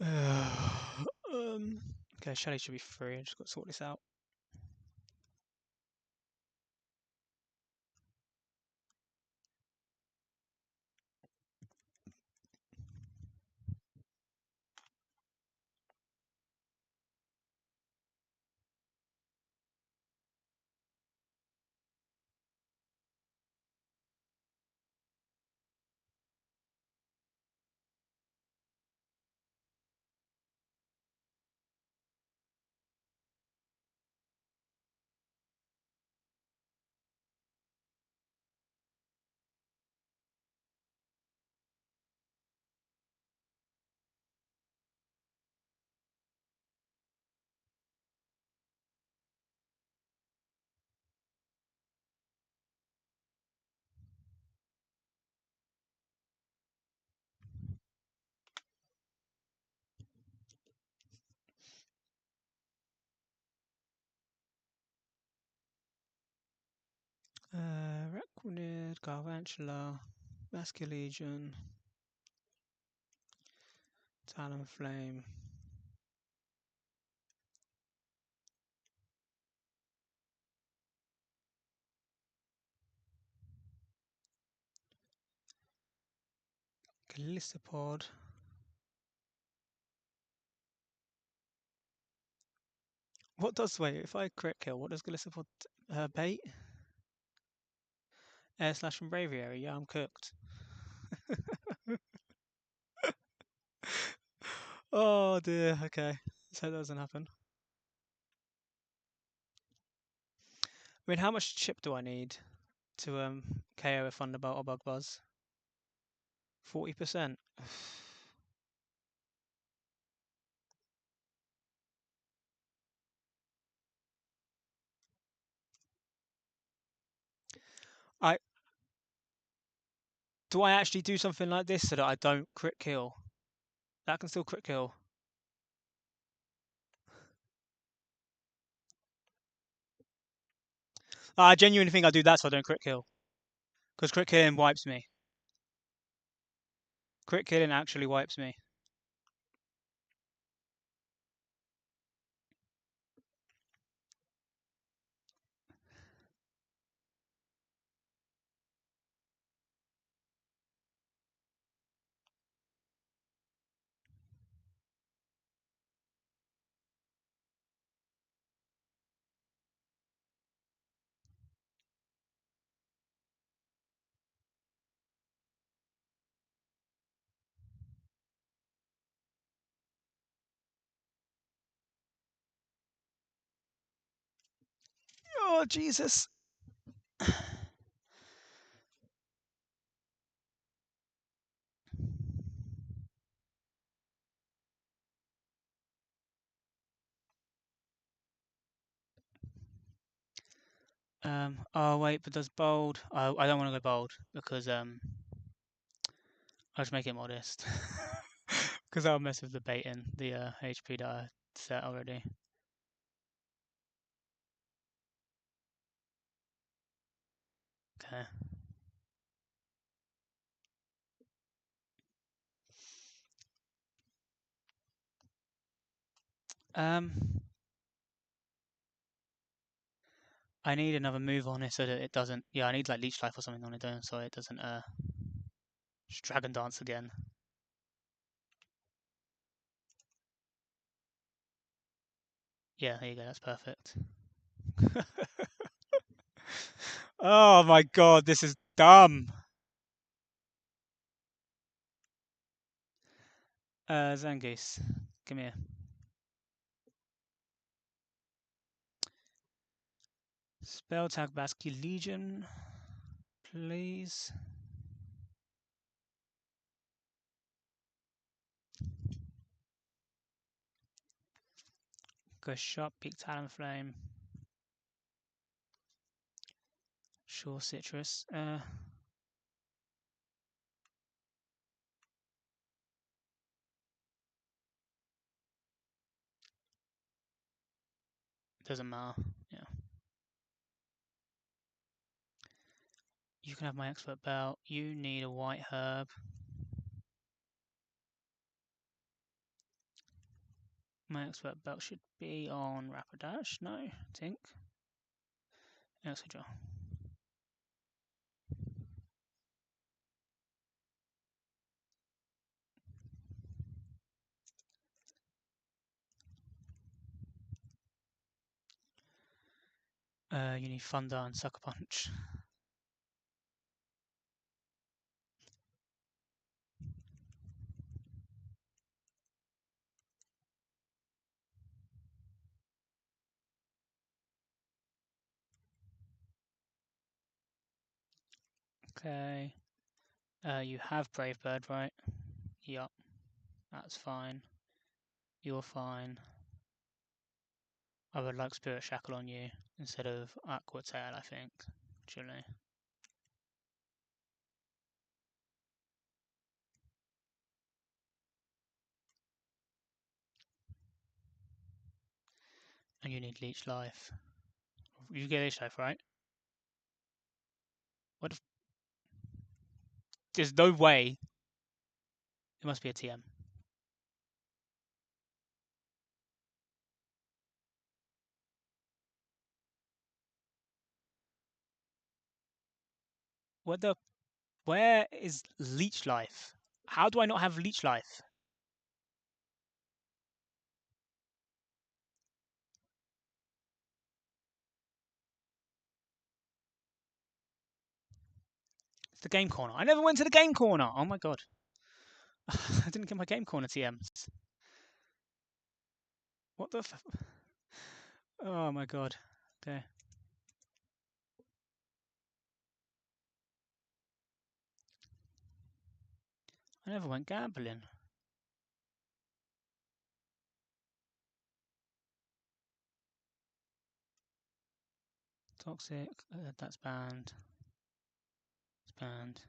Um, um, okay, Shelly should be free. I just got to sort this out. Requinid, Garvantula, Masculegion, Talonflame. Callicipod. What does, wait, if I crit kill, what does Callicipod bait? Air slash from Braviary, yeah, I'm cooked. Oh dear, okay. Let's hope that doesn't happen. I mean, how much chip do I need to KO a Thunderbolt or Bug Buzz? 40%. I Do I actually do something like this so that I don't crit kill? That can still crit kill. I genuinely think I do that so I don't crit kill. Because crit killing wipes me. Crit killing actually wipes me. Oh, Jesus. Oh wait, but does bold? I don't want to go bold because I'll just make it modest because I'll mess with the bait in the HP that I set already. Okay. Um, I need another move on it so that it doesn't. Yeah, I need like leech life or something on it, so it doesn't just dragon dance again. Yeah, there you go. That's perfect. Oh my god, this is dumb. Zangoose, come here. Spell tag Basque Legion, please. Go shop, peak Talonflame. Sure, citrus. Doesn't matter. Yeah. You can have my expert belt. You need a white herb. My expert belt should be on Rapidash. No, I think. Expert draw. You need Thunder and Sucker Punch. Okay. You have Brave Bird, right? Yup. That's fine. You're fine. I would like Spirit Shackle on you instead of Aqua Tail, I think. Actually. And you need Leech Life. You get Leech Life, right? What if... There's no way. It must be a TM. What the... Where is Leech Life? How do I not have Leech Life? It's the game corner. I never went to the game corner. Oh my god. I didn't get my game corner TMs. What the f... Oh my god. Okay. I never went gambling. Toxic. That's banned. It's banned.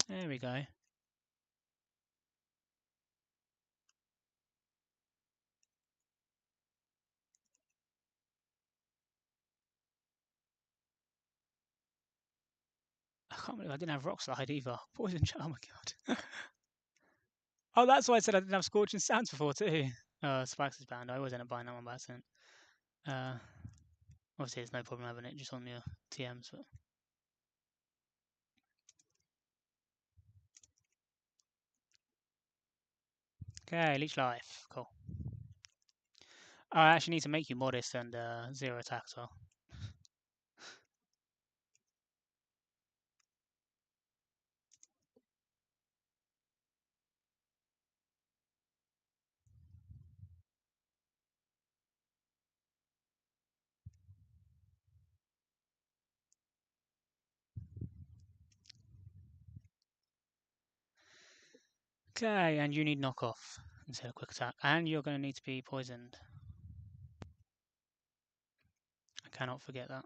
There we go. I can't believe I didn't have Rock Slide either. Poison Charm, oh my god. Oh, that's why I said I didn't have Scorching Sands before too. Spikes is banned. I always end up buying that one by accident. Obviously, there's no problem having it just on your TMs, but... Okay, Leech Life. Cool. I actually need to make you modest and zero attack as well. Okay, and you need knockoff instead of quick attack. And you're going to need to be poisoned. I cannot forget that.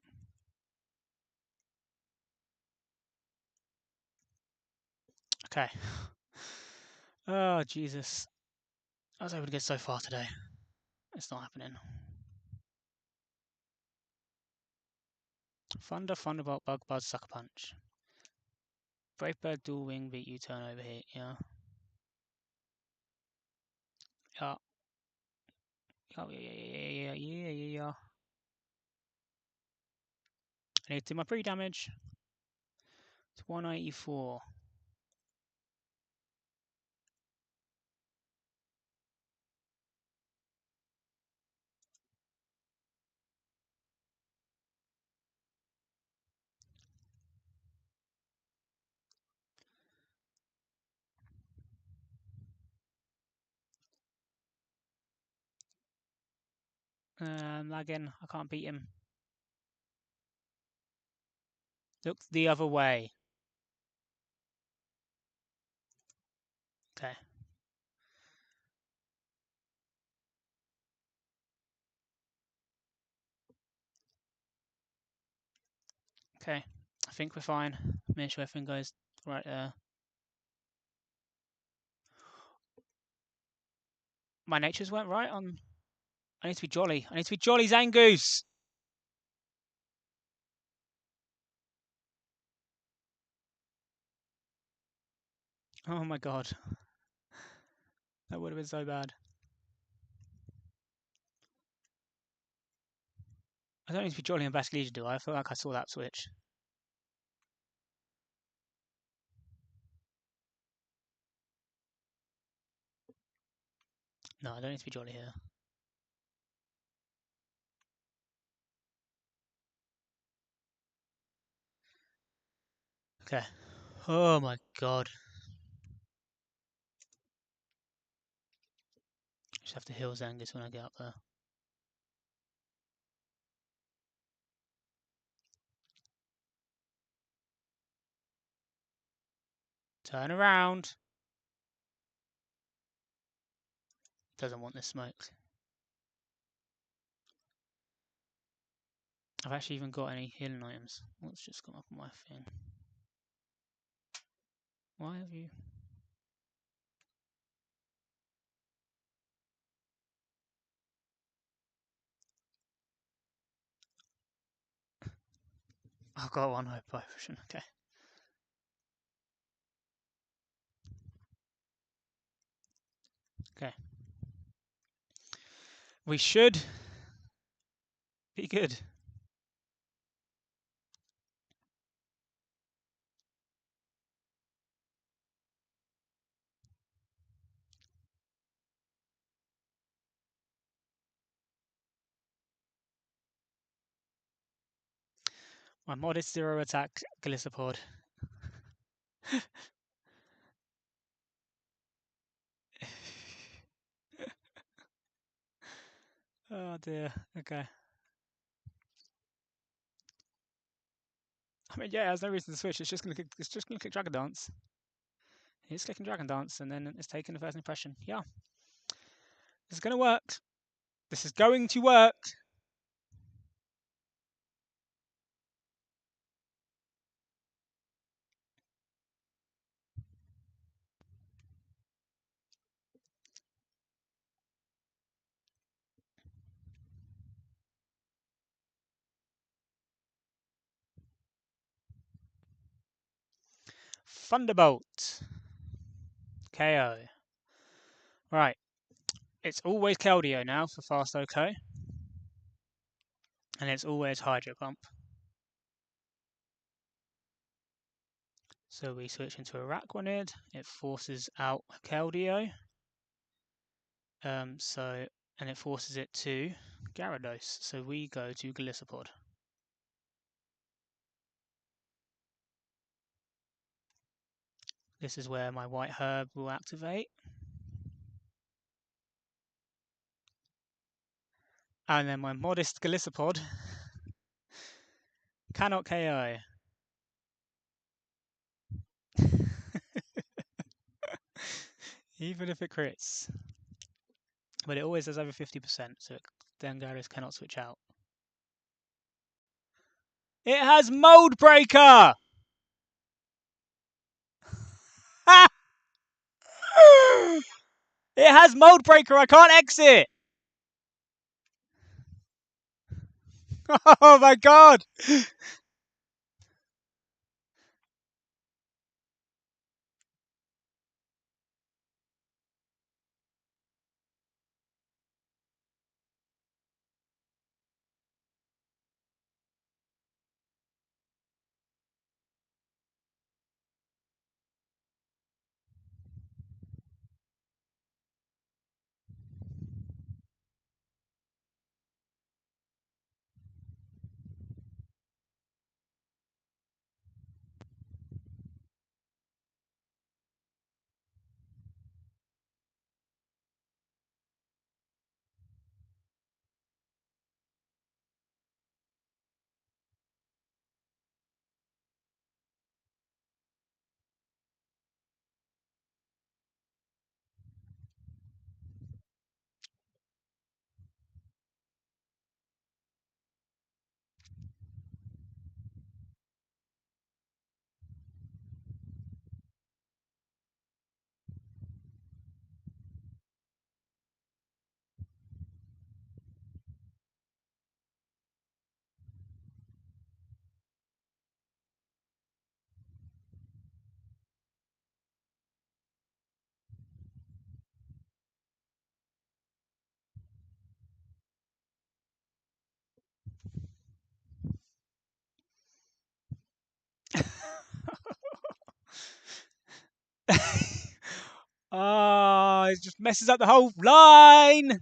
Okay. Oh, Jesus. I was able to get so far today. It's not happening. Thunder, Thunderbolt, Bug Buzz, Sucker Punch. Brave Bird, Dual Wing, beat you, turn over here. Yeah. Yeah. Oh, yeah. I need to do my pre-damage. It's 184. Lagging. I can't beat him. Look the other way. Okay. Okay. I think we're fine. Make sure everything goes right there. My natures weren't right on. I need to be jolly. I need to be jolly, Zangoose! Oh my god. That would have been so bad. I don't need to be jolly and Basque Legion, do I? I feel like I saw that switch. No, I don't need to be jolly here. Okay. Oh my god. Just have to heal Zangus when I get up there. Turn around. Doesn't want this smoked. I've actually even got any healing items. What's just come up on my thing? Why have you... I've got one hope potion, okay. Okay. We should be good. My modest 0 attack Glisopod. Oh dear, okay. I mean, yeah, there's no reason to switch. It's just gonna click Dragon Dance. It's clicking Dragon Dance, and then it's taking the first impression. Yeah, this is gonna work. This is going to work. Thunderbolt. KO. Right. It's always Keldeo now for fast OK. And it's always Hydro Pump. So we switch into Araquanid. It forces out Keldeo. And it forces it to Gyarados. So we go to Glisopod. This is where my White Herb will activate. And then my modest Glisopod cannot KO. Even if it crits. But it always has over 50%, so then Gyarados cannot switch out. It has Mold Breaker! It has Mold Breaker, I can't exit! Oh my god! Ah, it just messes up the whole line!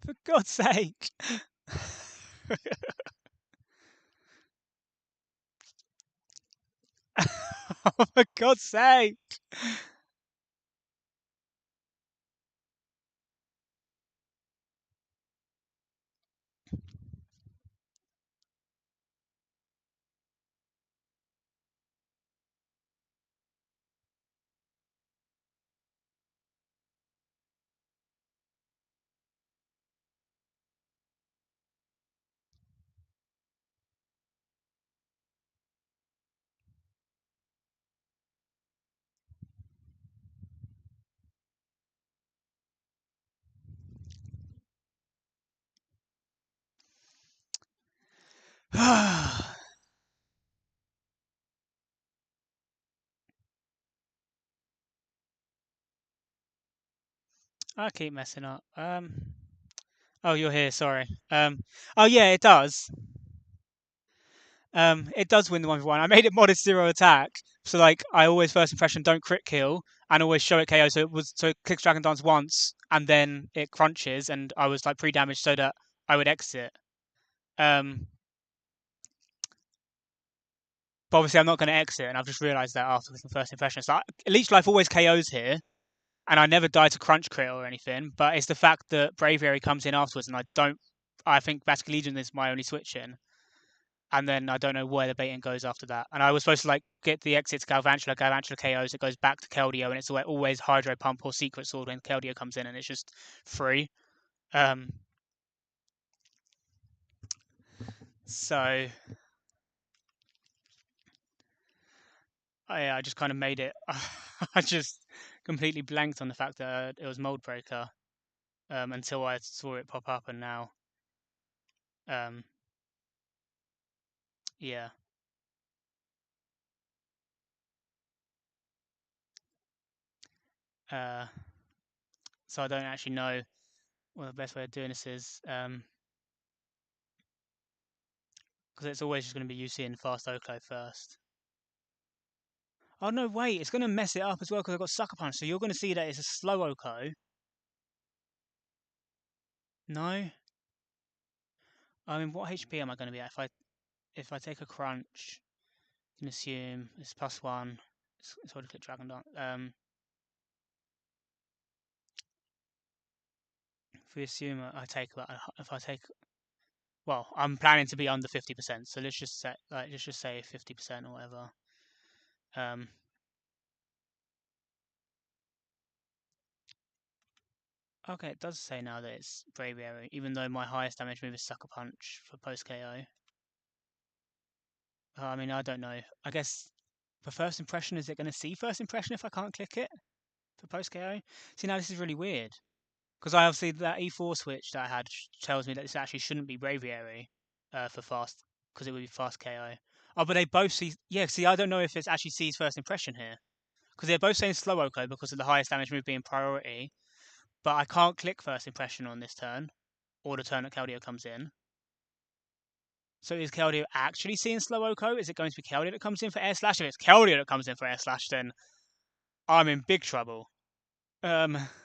For God's sake! Oh, for God's sake! I keep messing up. Oh, you're here. Sorry. Oh yeah, it does. It does win the 1v1. I made it modest 0 attack, so like I always first impression don't crit kill and always show it KO. So it clicks Dragon Dance once and then it crunches, and I was like pre-damaged so that I would exit. Um, but obviously I'm not going to exit, and I've just realised that after the first impression. So Leech Life always KOs here, and I never die to crunch crit or anything. But it's the fact that Braviary comes in afterwards, and I don't. I think Vasque Legion is my only switch in, and then I don't know where the baiting goes after that. And I was supposed to like get the exit to Galvantula KOs, it goes back to Keldeo, and it's always Hydro Pump or Secret Sword when Keldeo comes in, and it's just free. So I just kind of made it. I just completely blanked on the fact that it was Mold Breaker. until I saw it pop up, and now, um, yeah. Uh, so I don't actually know what the best way of doing this is, because it's always just going to be UC fast Oko first. Oh no, wait, it's going to mess it up as well because I've got Sucker Punch, so you're going to see that it's a slow Oko. No? I mean, what HP am I going to be at? If I take a crunch, you can assume it's +1. It's already click Dragon Dance. If we assume I take if I take, well, I'm planning to be under 50%, so let's just say 50% or whatever. Um, okay, it does say now that it's Braviary, even though my highest damage move is Sucker Punch for post KO. I mean, I don't know. I guess for first impression, is it going to see first impression if I can't click it for post KO? See, now this is really weird because I obviously that E4 switch that I had tells me that this actually shouldn't be Braviary for fast, because it would be fast KO. Oh, but they both see. Yeah, see, I don't know if it actually sees first impression here because they're both saying slow Oko because of the highest damage move being priority. But I can't click first impression on this turn or the turn that Keldeo comes in. So is Keldeo actually seeing slow Oko? Is it going to be Keldeo that comes in for air slash? If it's Keldeo that comes in for air slash, then I'm in big trouble. Then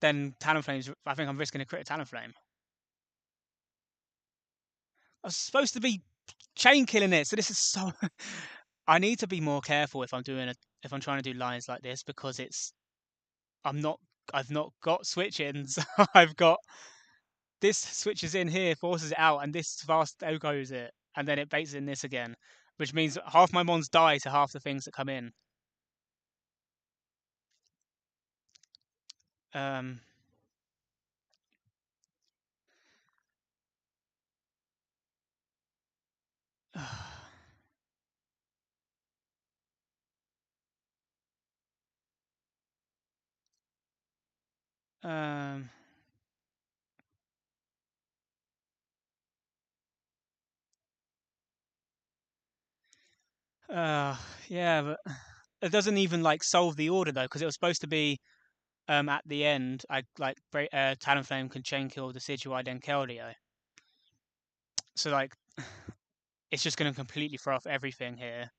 Talonflame's. I think I'm risking a crit Talonflame. I was supposed to be chain killing it, so this is so. I need to be more careful if I'm trying to do lines like this because I'm not. I've not got switch-ins. I've got this switches in here, forces it out, and this fast Oko's it, and then it baits in this again, which means half my mons die to half the things that come in. Um, um, uh, yeah, but it doesn't even like solve the order though, because it was supposed to be at the end, I like Talonflame can chain kill the Decidueye then Keldeo. So like, it's just going to completely throw off everything here.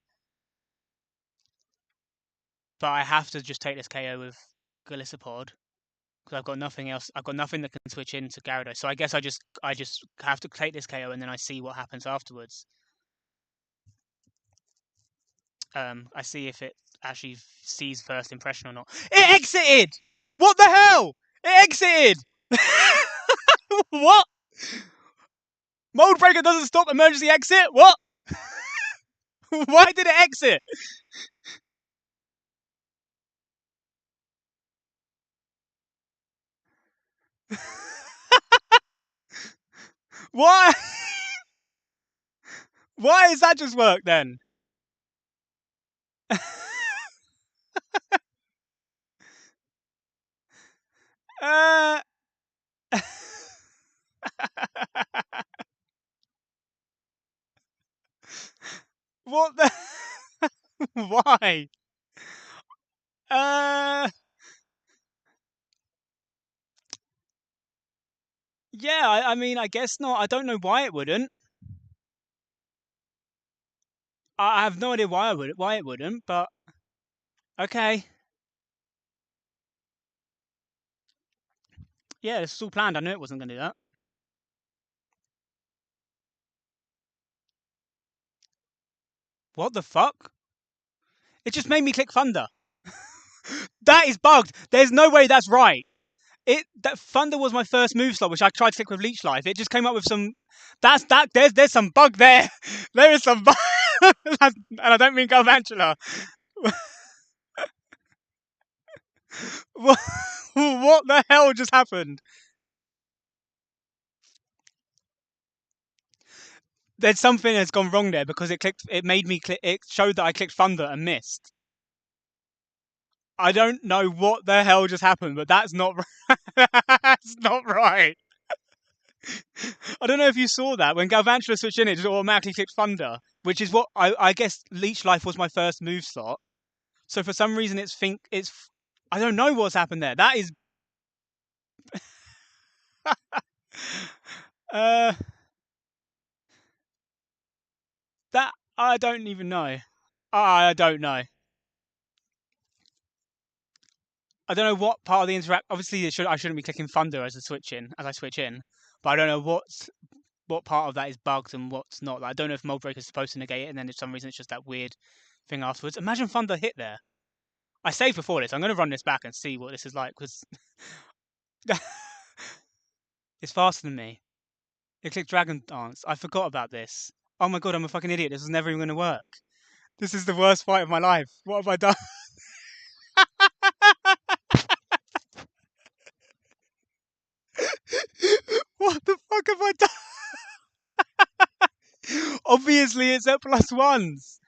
But I have to just take this KO with Golisopod because I've got nothing else. I've got nothing that can switch into Gyarados. So I guess I just have to take this KO and then I see what happens afterwards. I see if it actually sees first impression or not. It exited. What the hell? It exited. What? Mold Breaker doesn't stop emergency exit. What? Why did it exit? Why? Why has that just worked then? uh... What the? Why? Uh... Yeah, I mean, I guess not. I don't know why it wouldn't. I have no idea why it wouldn't, but okay. Yeah, this was all planned. I knew it wasn't going to do that. What the fuck? It just made me click Thunder. That is bugged. There's no way that's right. That Thunder was my first move slot, which I tried to click with Leech Life. It just came up with some. There's some bug there. There is some bug, and I don't mean Galvantula. What the hell just happened? There's something that's gone wrong there because it clicked. It made me click. It showed that I clicked Thunder and missed. I don't know what the hell just happened, but that's not that's not right. I don't know if you saw that when Galvantula switched in, it just automatically clicked Thunder, which is what I guess Leech Life was my first move slot. So for some reason, I don't know what's happened there. That is uh that I don't even know. I don't know. I don't know what part of the interact. Obviously, I shouldn't be clicking Thunder as I switch in, but I don't know what part of that is bugged and what's not. Like, I don't know if Mold Breaker is supposed to negate it, and then for some reason it's just that weird thing afterwards. Imagine Thunder hit there. I saved before this. I'm going to run this back and see what this is like because it's faster than me. It clicked Dragon Dance. I forgot about this. Oh my god, I'm a fucking idiot. This is never even going to work. This is the worst fight of my life. What have I done? What the fuck have I done? Obviously, it's at plus ones.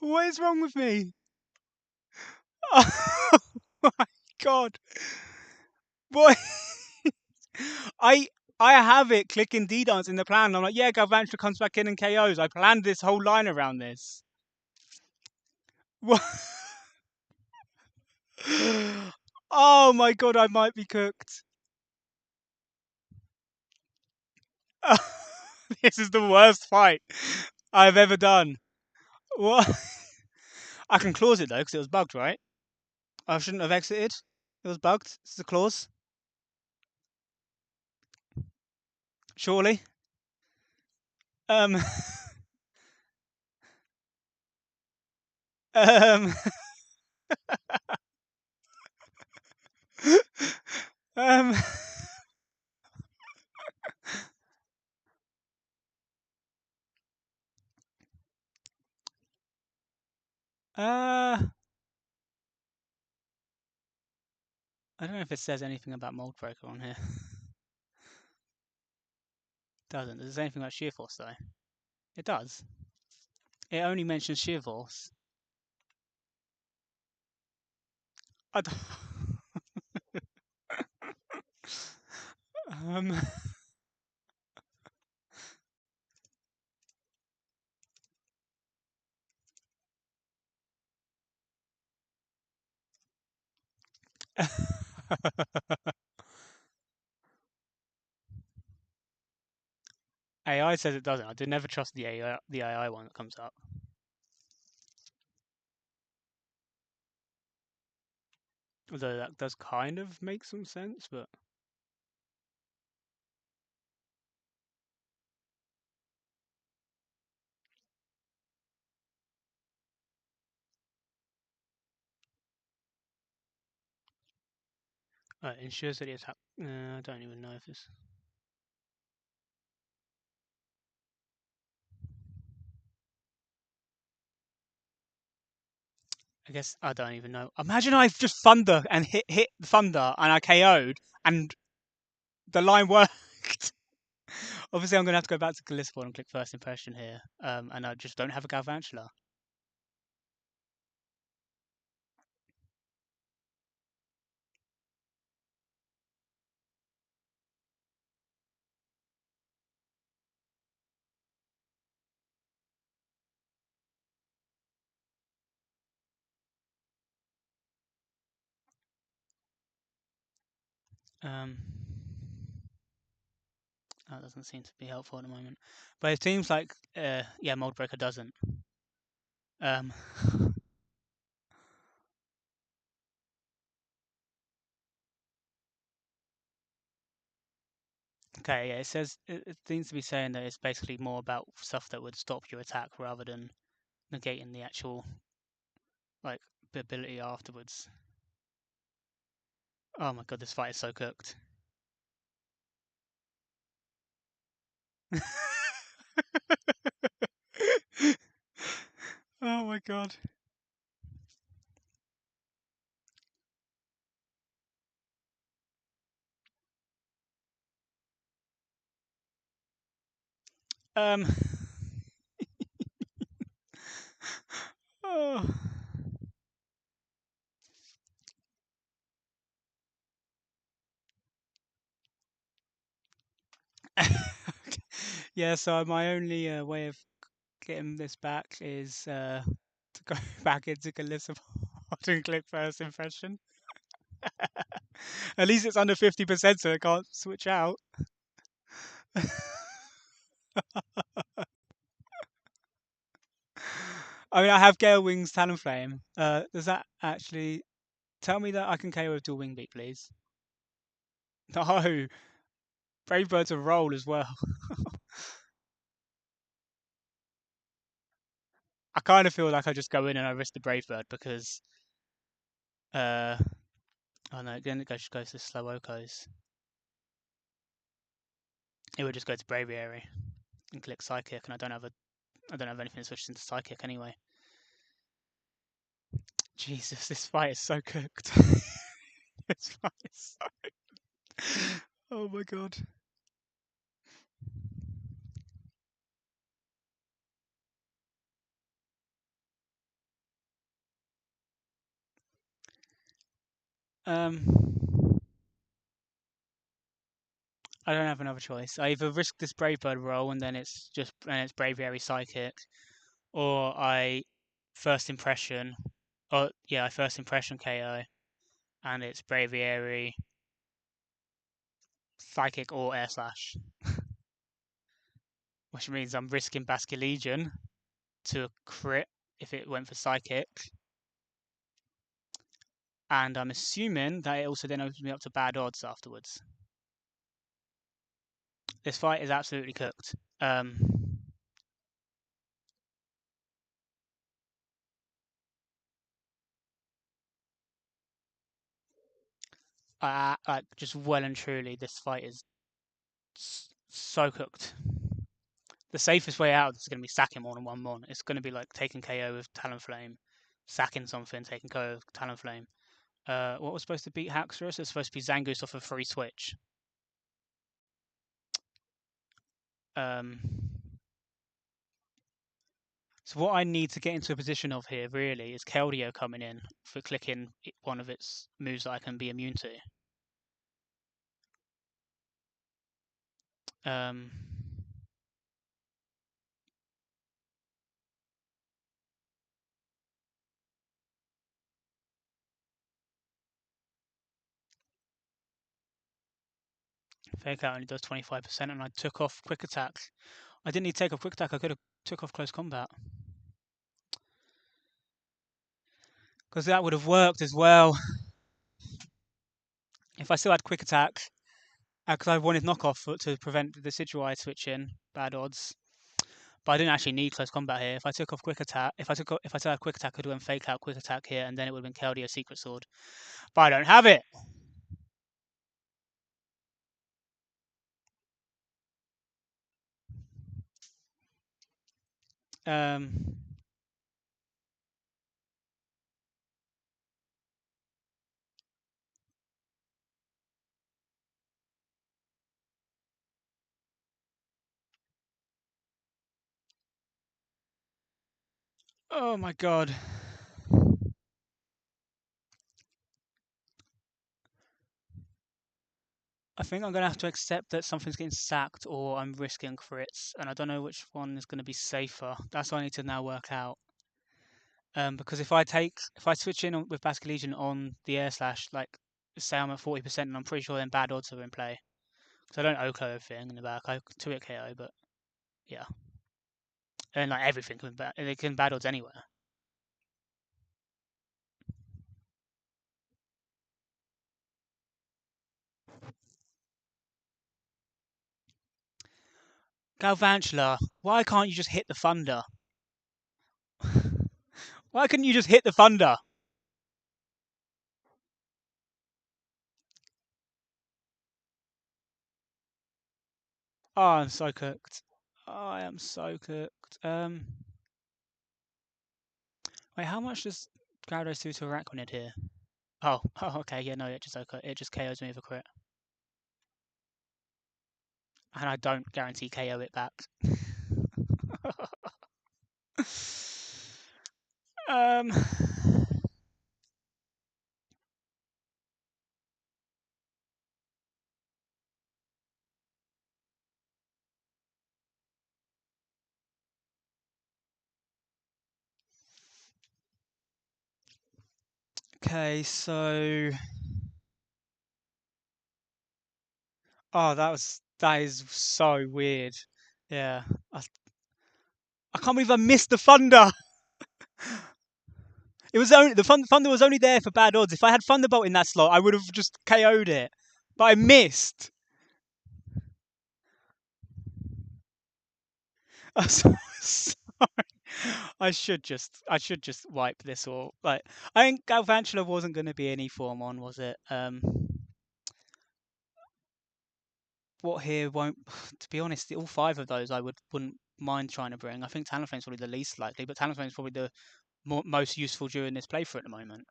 What is wrong with me? Oh my god. Boy, I I have it clicking D dance in the plan. I'm like, yeah, Galvantula comes back in and KOs. I planned this whole line around this. What? Oh my god, I might be cooked. This is the worst fight I've ever done. What? I can clause it though because it was bugged, right? I shouldn't have exited. It was bugged. It's a clause, surely. Um, um, um, uh, I don't know if it says anything about Mold Breaker on here. Doesn't. Does it say anything about Sheer Force though? It does. It only mentions Sheer Force. I don't... um, AI says it doesn't. I did never trust the AI one that comes up. Although that does kind of make some sense, but ensures that the attack. I don't even know if this. I guess I don't even know. Imagine I've just thunder and hit thunder and I KO'd and the line worked. Obviously, I'm gonna have to go back to Callisport and click first impression here, and I just don't have a Galvantula. Um, that doesn't seem to be helpful at the moment. But it seems like, yeah, Mold Breaker doesn't. Um, okay, yeah, it says it seems to be saying that it's basically more about stuff that would stop your attack rather than negating the actual like ability afterwards. Oh my god, this fight is so cooked. Oh my god. Um. Oh. Yeah, so my only way of getting this back is to go back into Calissa Pod and click first impression. At least it's under 50%, so I can't switch out. I mean, I have Gale Wings Talonflame. Does that actually tell me that I can KO with dual wing beat, please? No, Brave Bird's a roll as well. I kind of feel like I just go in and I risk the Brave Bird because, uh, oh no, then it goes to slow Okos. It would just go to Braviary and click Psychic, and I don't have anything switched into Psychic anyway. Jesus, this fight is so cooked. This fight is so... Oh my god. Um, I don't have another choice. I either risk this Brave Bird roll and then it's Braviary Psychic, or I first impression, or yeah, I first impression KO, and it's Braviary Psychic or Air Slash, which means I'm risking Basculegion to a crit if it went for Psychic, and I'm assuming that it also then opens me up to bad odds afterwards. This fight is absolutely cooked. Like just well and truly, this fight is so cooked. The safest way out is going to be sacking more than one mon. It's going to be like taking KO with Talonflame, sacking something, taking KO with Talonflame. What was supposed to beat Haxorus? It's supposed to be Zangoose off a free switch. Um, so what I need to get into a position of here really is Keldeo coming in for clicking one of its moves that I can be immune to. Um, Fake Out only does 25%, and I took off Quick Attack. I didn't need to take off Quick Attack. I could have took off Close Combat because that would have worked as well. If I still had Quick Attack, because I wanted knockoff to prevent the Decidueye switching, bad odds. But I didn't actually need Close Combat here. If I took off Quick Attack, if I still had Quick Attack, I could have went Fake Out Quick Attack here, and then it would have been Keldeo Secret Sword. But I don't have it. Um, oh my god. I think I'm going to have to accept that something's getting sacked or I'm risking crits, and I don't know which one is going to be safer. That's what I need to now work out. Because if I switch in with Basculegion on the Air Slash, like say I'm at 40%, and I'm pretty sure then bad odds are in play. Because I don't Oko everything in the back. I 2-hit KO, but yeah. And like everything can bad odds anywhere. Galvantula, why can't you just hit the thunder? Why couldn't you just hit the thunder? Oh, I'm so cooked. Oh, I am so cooked. Wait, how much does Gyarados do to Araquanid here? Oh, oh, okay, yeah, no, it just KOs me with a crit, and I don't guarantee KO it back. Um. Okay, so that is so weird. Yeah, I, I can't believe I missed the thunder. It was only thunder was only there for bad odds. If I had Thunderbolt in that slot, I would have just KO'd it. But I missed. I'm so sorry. I should just wipe this all. Like I think Galvantula wasn't going to be any form on, was it? What here won't? To be honest, all five of those I wouldn't mind trying to bring. I think Talonflame's probably the least likely, but Talonflame's probably the most useful during this playthrough at the moment.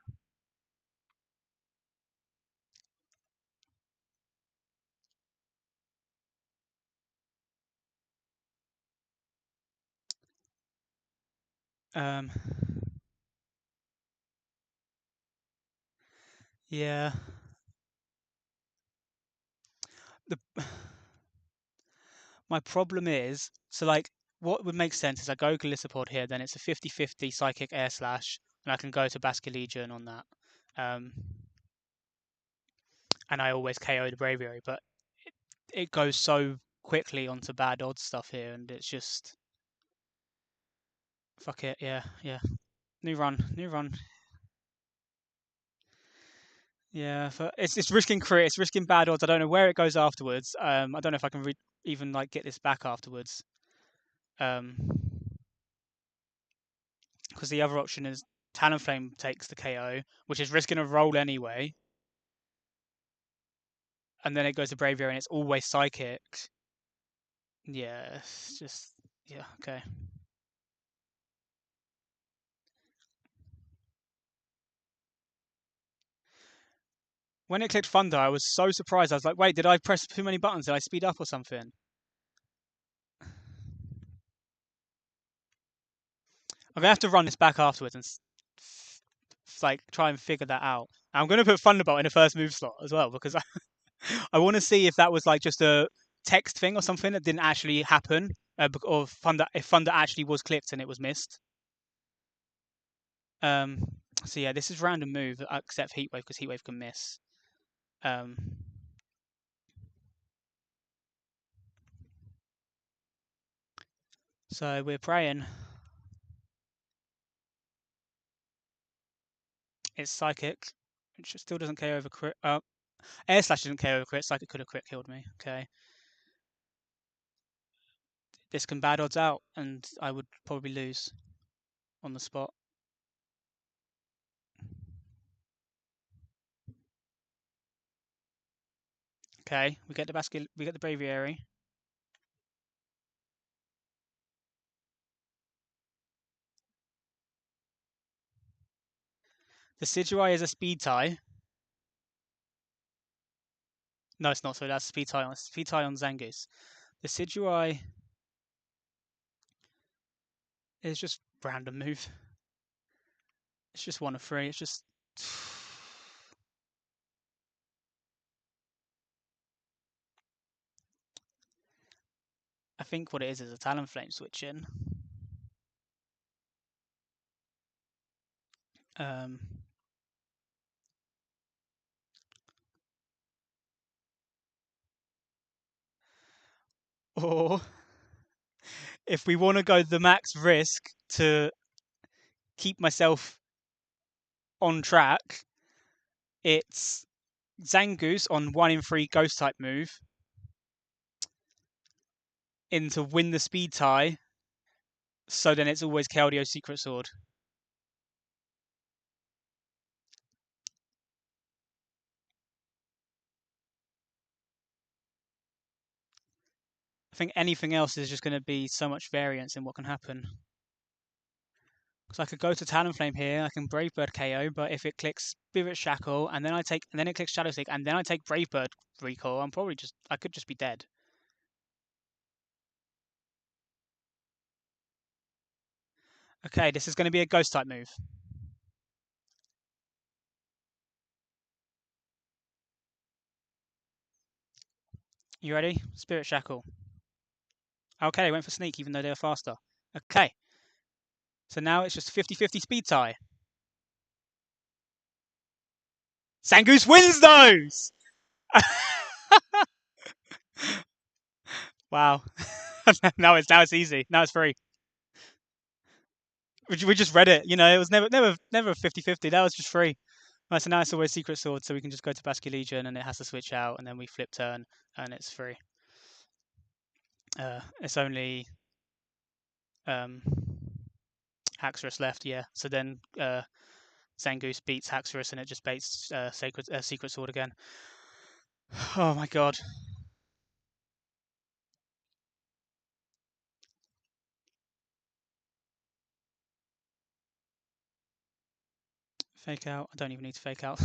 Um, yeah. The My problem is, so like, what would make sense is I go Gliscopod here, then it's a 50-50 Psychic Air Slash, and I can go to Basket Legion on that. Um, and I always KO the Braviary, but it goes so quickly onto bad odds stuff here, and it's just fuck it, yeah, yeah. New run. Yeah, it's risking crit, it's risking bad odds. I don't know where it goes afterwards. I don't know if I can even like get this back afterwards. Um, because the other option is Talonflame takes the KO, which is risking a roll anyway, and then it goes to Braviary and it's always Psychic. Yeah, it's just yeah, okay. When it clicked Thunder, I was so surprised. I was like, wait, did I press too many buttons? Did I speed up or something? I'm gonna have to run this back afterwards and like try and figure that out. And I'm gonna put Thunderbolt in the first move slot as well because I want to see if that was like just a text thing or something that didn't actually happen, or if Thunder actually was clicked and it was missed. Um, so yeah, this is random move except Heatwave because Heatwave can miss. Um, so we're praying. It's Psychic, which still doesn't KO over crit. Air Slash doesn't KO over crit. Psychic could have crit killed me. Okay. This can bad odds out, and I would probably lose on the spot. Okay, we get the basket. We get the Braviary. The Decidueye is a speed tie. No, it's not. So that's speed tie on Zangoose. The Decidueye is just random move. It's just one of three. It's just. I think what it is a Talonflame switch in. Um, or if we want to go the max risk to keep myself on track, it's Zangoose on 1 in 3 ghost type move into win the speed tie, so then it's always Keldeo Secret Sword. I think anything else is just going to be so much variance in what can happen. Because I could go to Talonflame here, I can Brave Bird KO, but if it clicks Spirit Shackle and then it clicks Shadow Stick and then I take Brave Bird recall, I could just be dead. Okay, this is going to be a ghost type move. You ready? Spirit Shackle. Okay, they went for sneak even though they were faster. Okay, so now it's just 50-50 speed tie. Zangoose wins those! Wow. now it's easy. Now it's free. We just read it. It was never 50-50. That was just free. Right, so now it's always Secret Sword, so we can just go to Basque Legion and it has to switch out, and then we flip turn and it's free. It's only Haxorus left, yeah. So then Zangoose beats Haxorus and it just baits Secret Sword again. Oh my god. Fake out. I don't even need to fake out.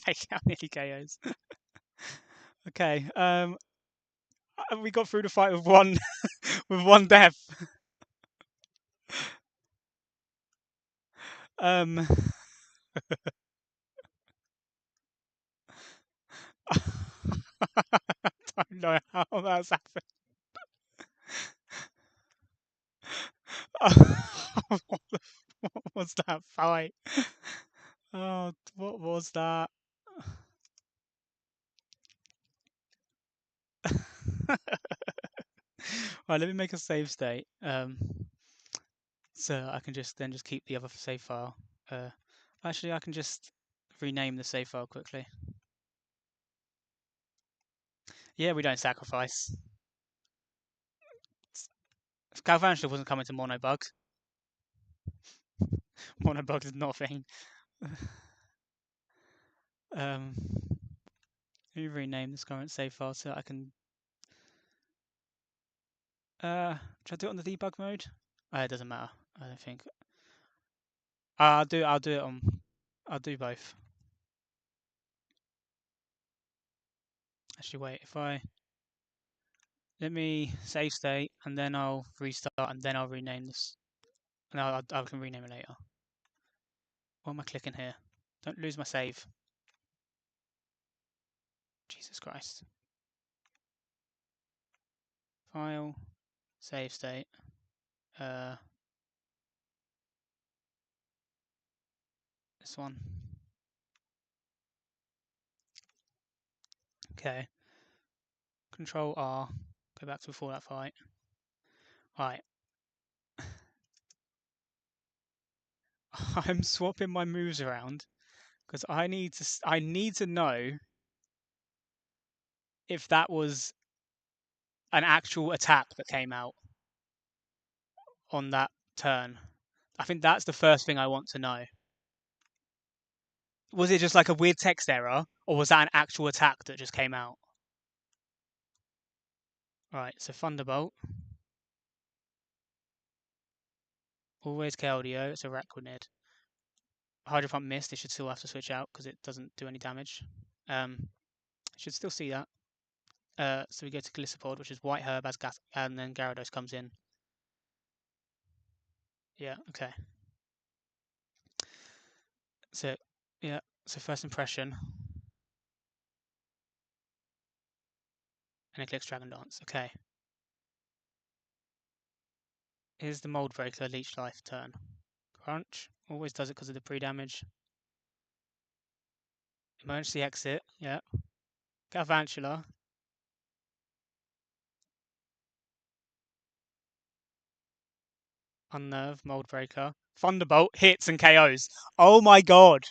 Fake out nearly KOs. Okay. We got through the fight with one with one death. Um. I don't know how that's happened. What was that fight? Oh, what was that? Right, let me make a save state. So I can just keep the other save file. Actually, I can just rename the save file quickly. Yeah, we don't sacrifice. Galvantula wasn't coming to Monobug. Monobug is not a thing. Let me rename this current save file so I can. Should I do it on the debug mode? It doesn't matter. I don't think. I'll do it on. I'll do both. Actually, wait. If I let me save state and then I'll restart and then I'll rename this. No, I can rename it later. What am I clicking here? Don't lose my save. Jesus Christ. File, save state. This one. Okay. Control R. Go back to before that fight. Right. I'm swapping my moves around because I need to know if that was an actual attack that came out on that turn. I think that's the first thing I want to know. Was it just like a weird text error, or was that an actual attack that just came out? Right, so Thunderbolt. Always Keldeo, it's a Raquinid. Hydro Pump missed, it should still have to switch out because it doesn't do any damage. Should still see that. So we go to Gliscopod, which is White Herb as gas, and then Gyarados comes in. Yeah, okay. So, yeah, so first impression. And it clicks Dragon Dance. Okay. Here's the Mold Breaker, Leech Life turn. Crunch. Always does it because of the pre-damage. Emergency exit. Yeah. Galvantula. Unnerve. Mold Breaker. Thunderbolt hits and KOs. Oh my god.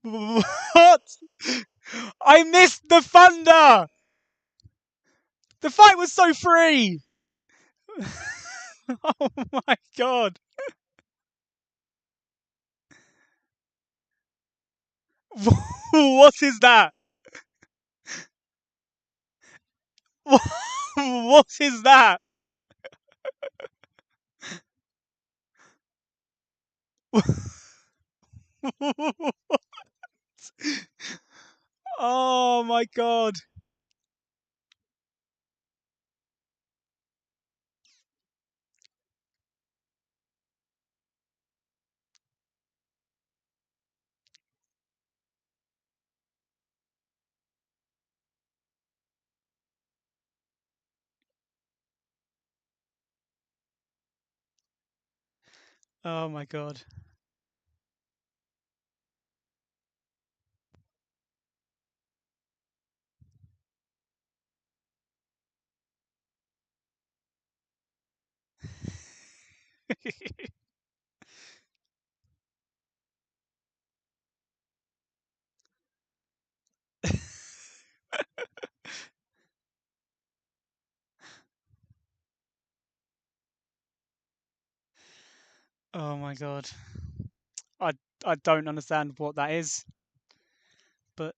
What? I missed the thunder! The fight was so free! Oh my god. What is that? What is that? Oh my god. Oh my god. Oh my god. I I don't understand what that is, but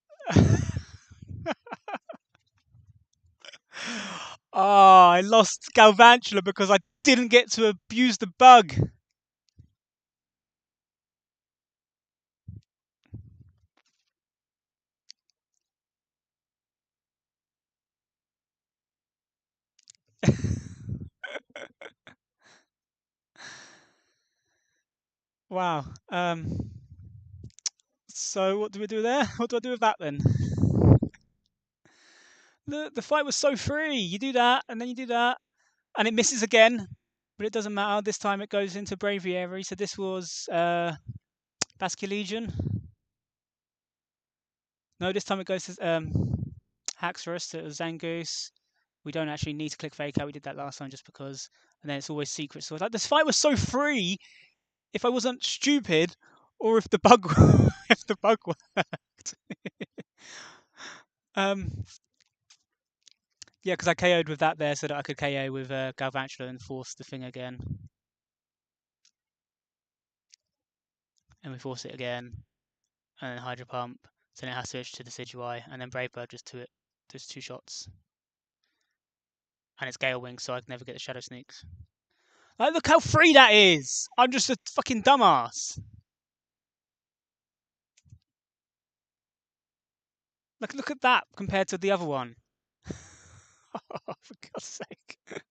oh, I lost Galvantula because I didn't get to abuse the bug. Wow. So what do we do there? What do I do with that then? The fight was so free. You do that, and then you do that, and it misses again, but it doesn't matter. This time it goes into Braviary. So this was Basque Legion. No, this time it goes to Haxorus, to Zangoose. We don't actually need to click fake out. We did that last time just because. And then it's always secret. So like this fight was so free. If I wasn't stupid, or if the bug, if the bug worked. um, yeah, because I KO'd with that there, so that I could KO with Galvantula and force the thing again. And we force it again, and then Hydro Pump. So then it has to switch to the Decidueye, and then Brave Bird just does 2 shots. And it's Gale Wing, so I can never get the Shadow Sneaks. Like, look how free that is! I'm just a fucking dumbass. Look at that compared to the other one. Oh, for God's sake.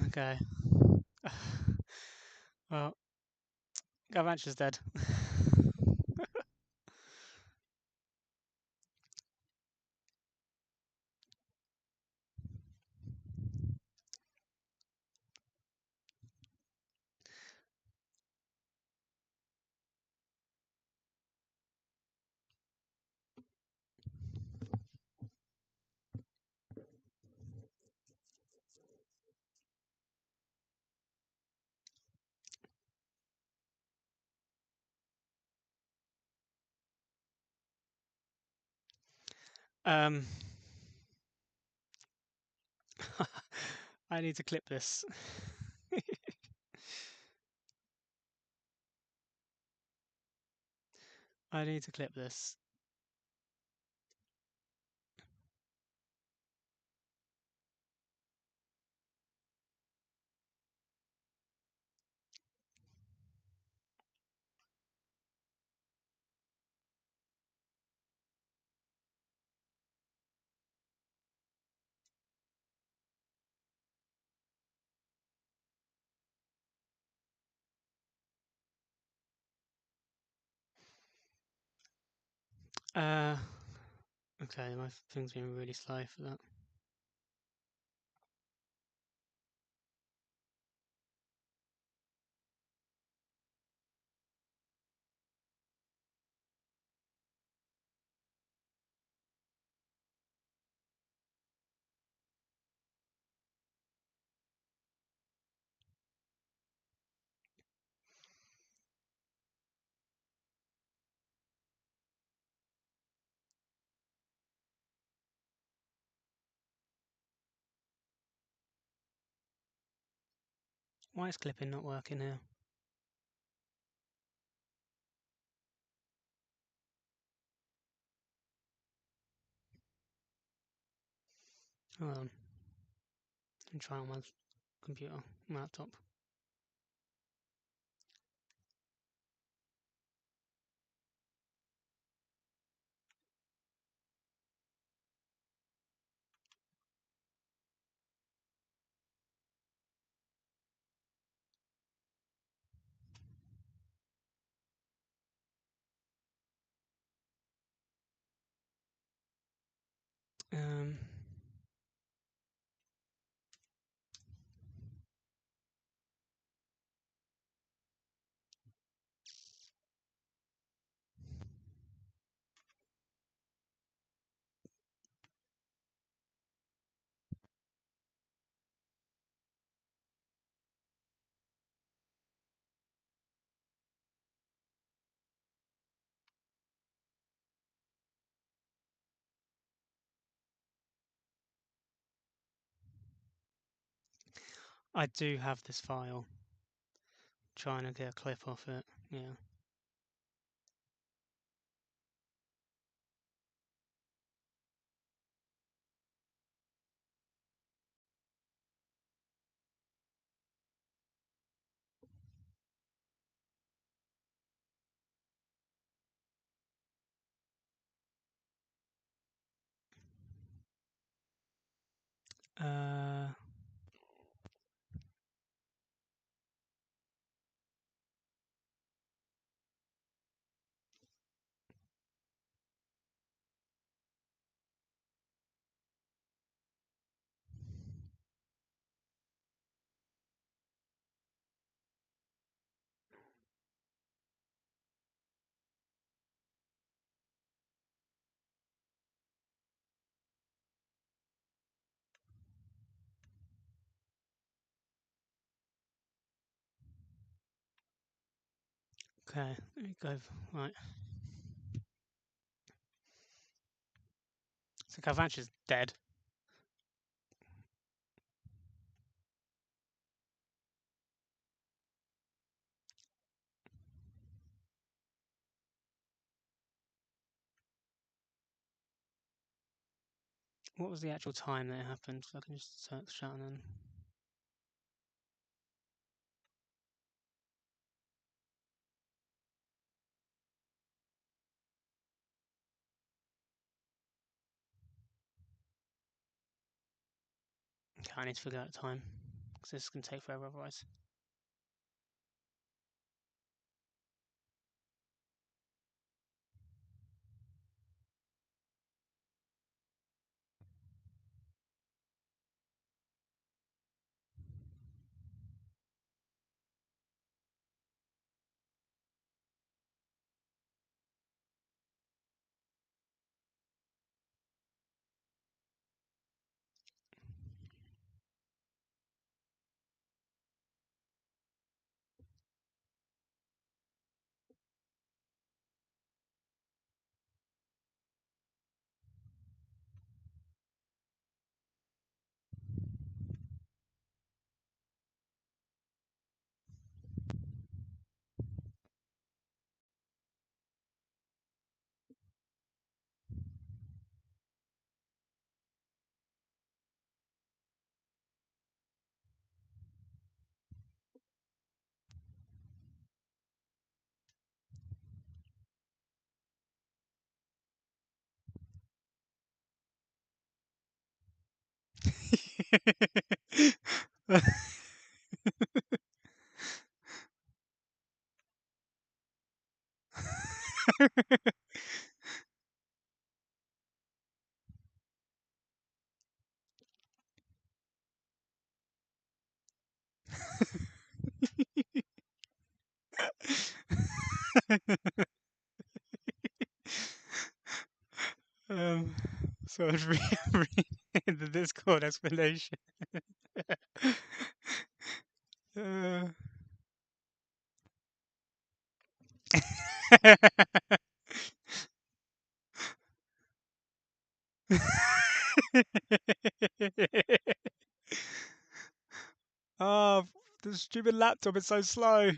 Okay. Well, Galvantula's dead. Um, I need to clip this. I need to clip this. Uh, okay, my thing's been really slow for that. Why is clipping not working here? Hold on. I'm trying on my computer, my laptop. Um, I do have this file. Trying to get a clip off it. Yeah. Uh, okay, let me go. Right. So Calvanche's dead. What was the actual time that it happened? So I can just search that and then. Okay, I need to figure out the time because this can take forever otherwise. um, so I was reading the Discord explanation. uh, oh, the stupid laptop is so slow.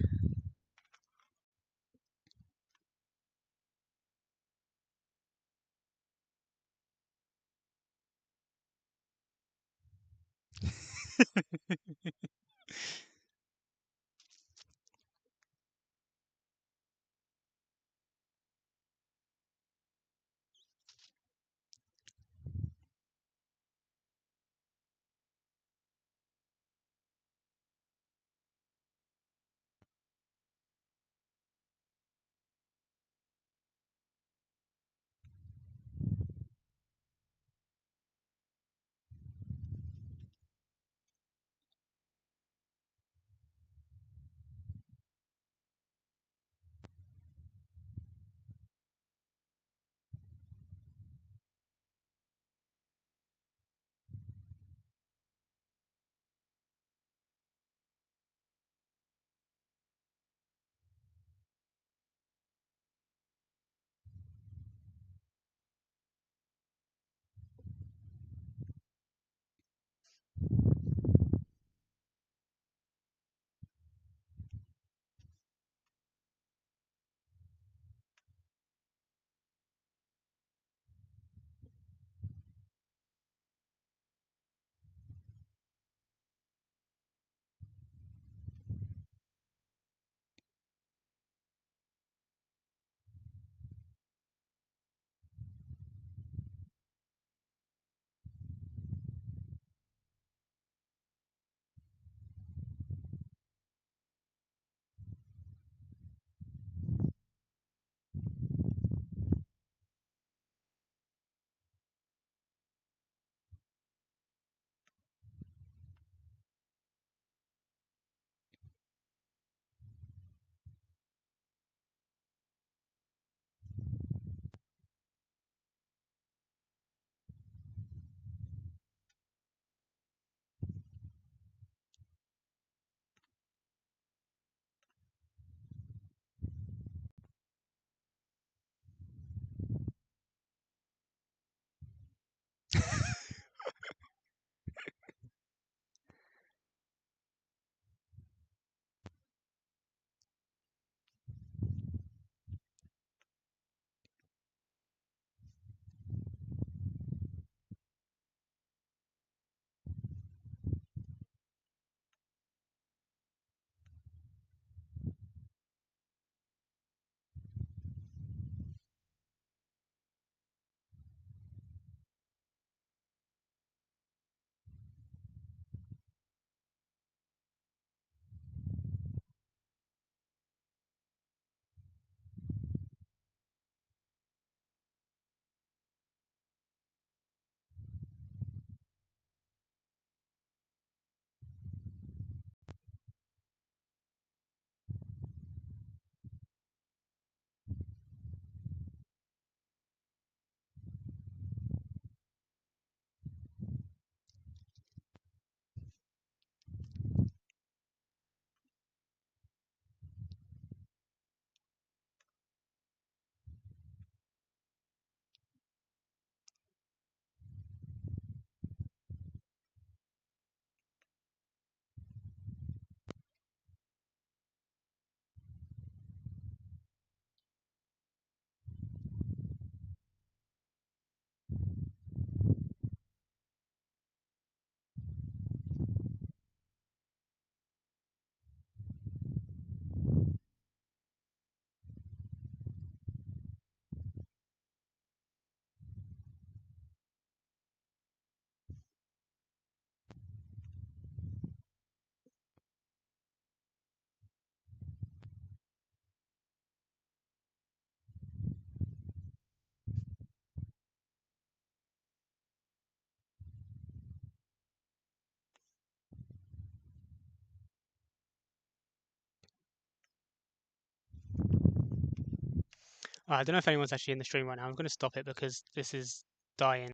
I don't know if anyone's actually in the stream right now. I'm going to stop it because this is dying.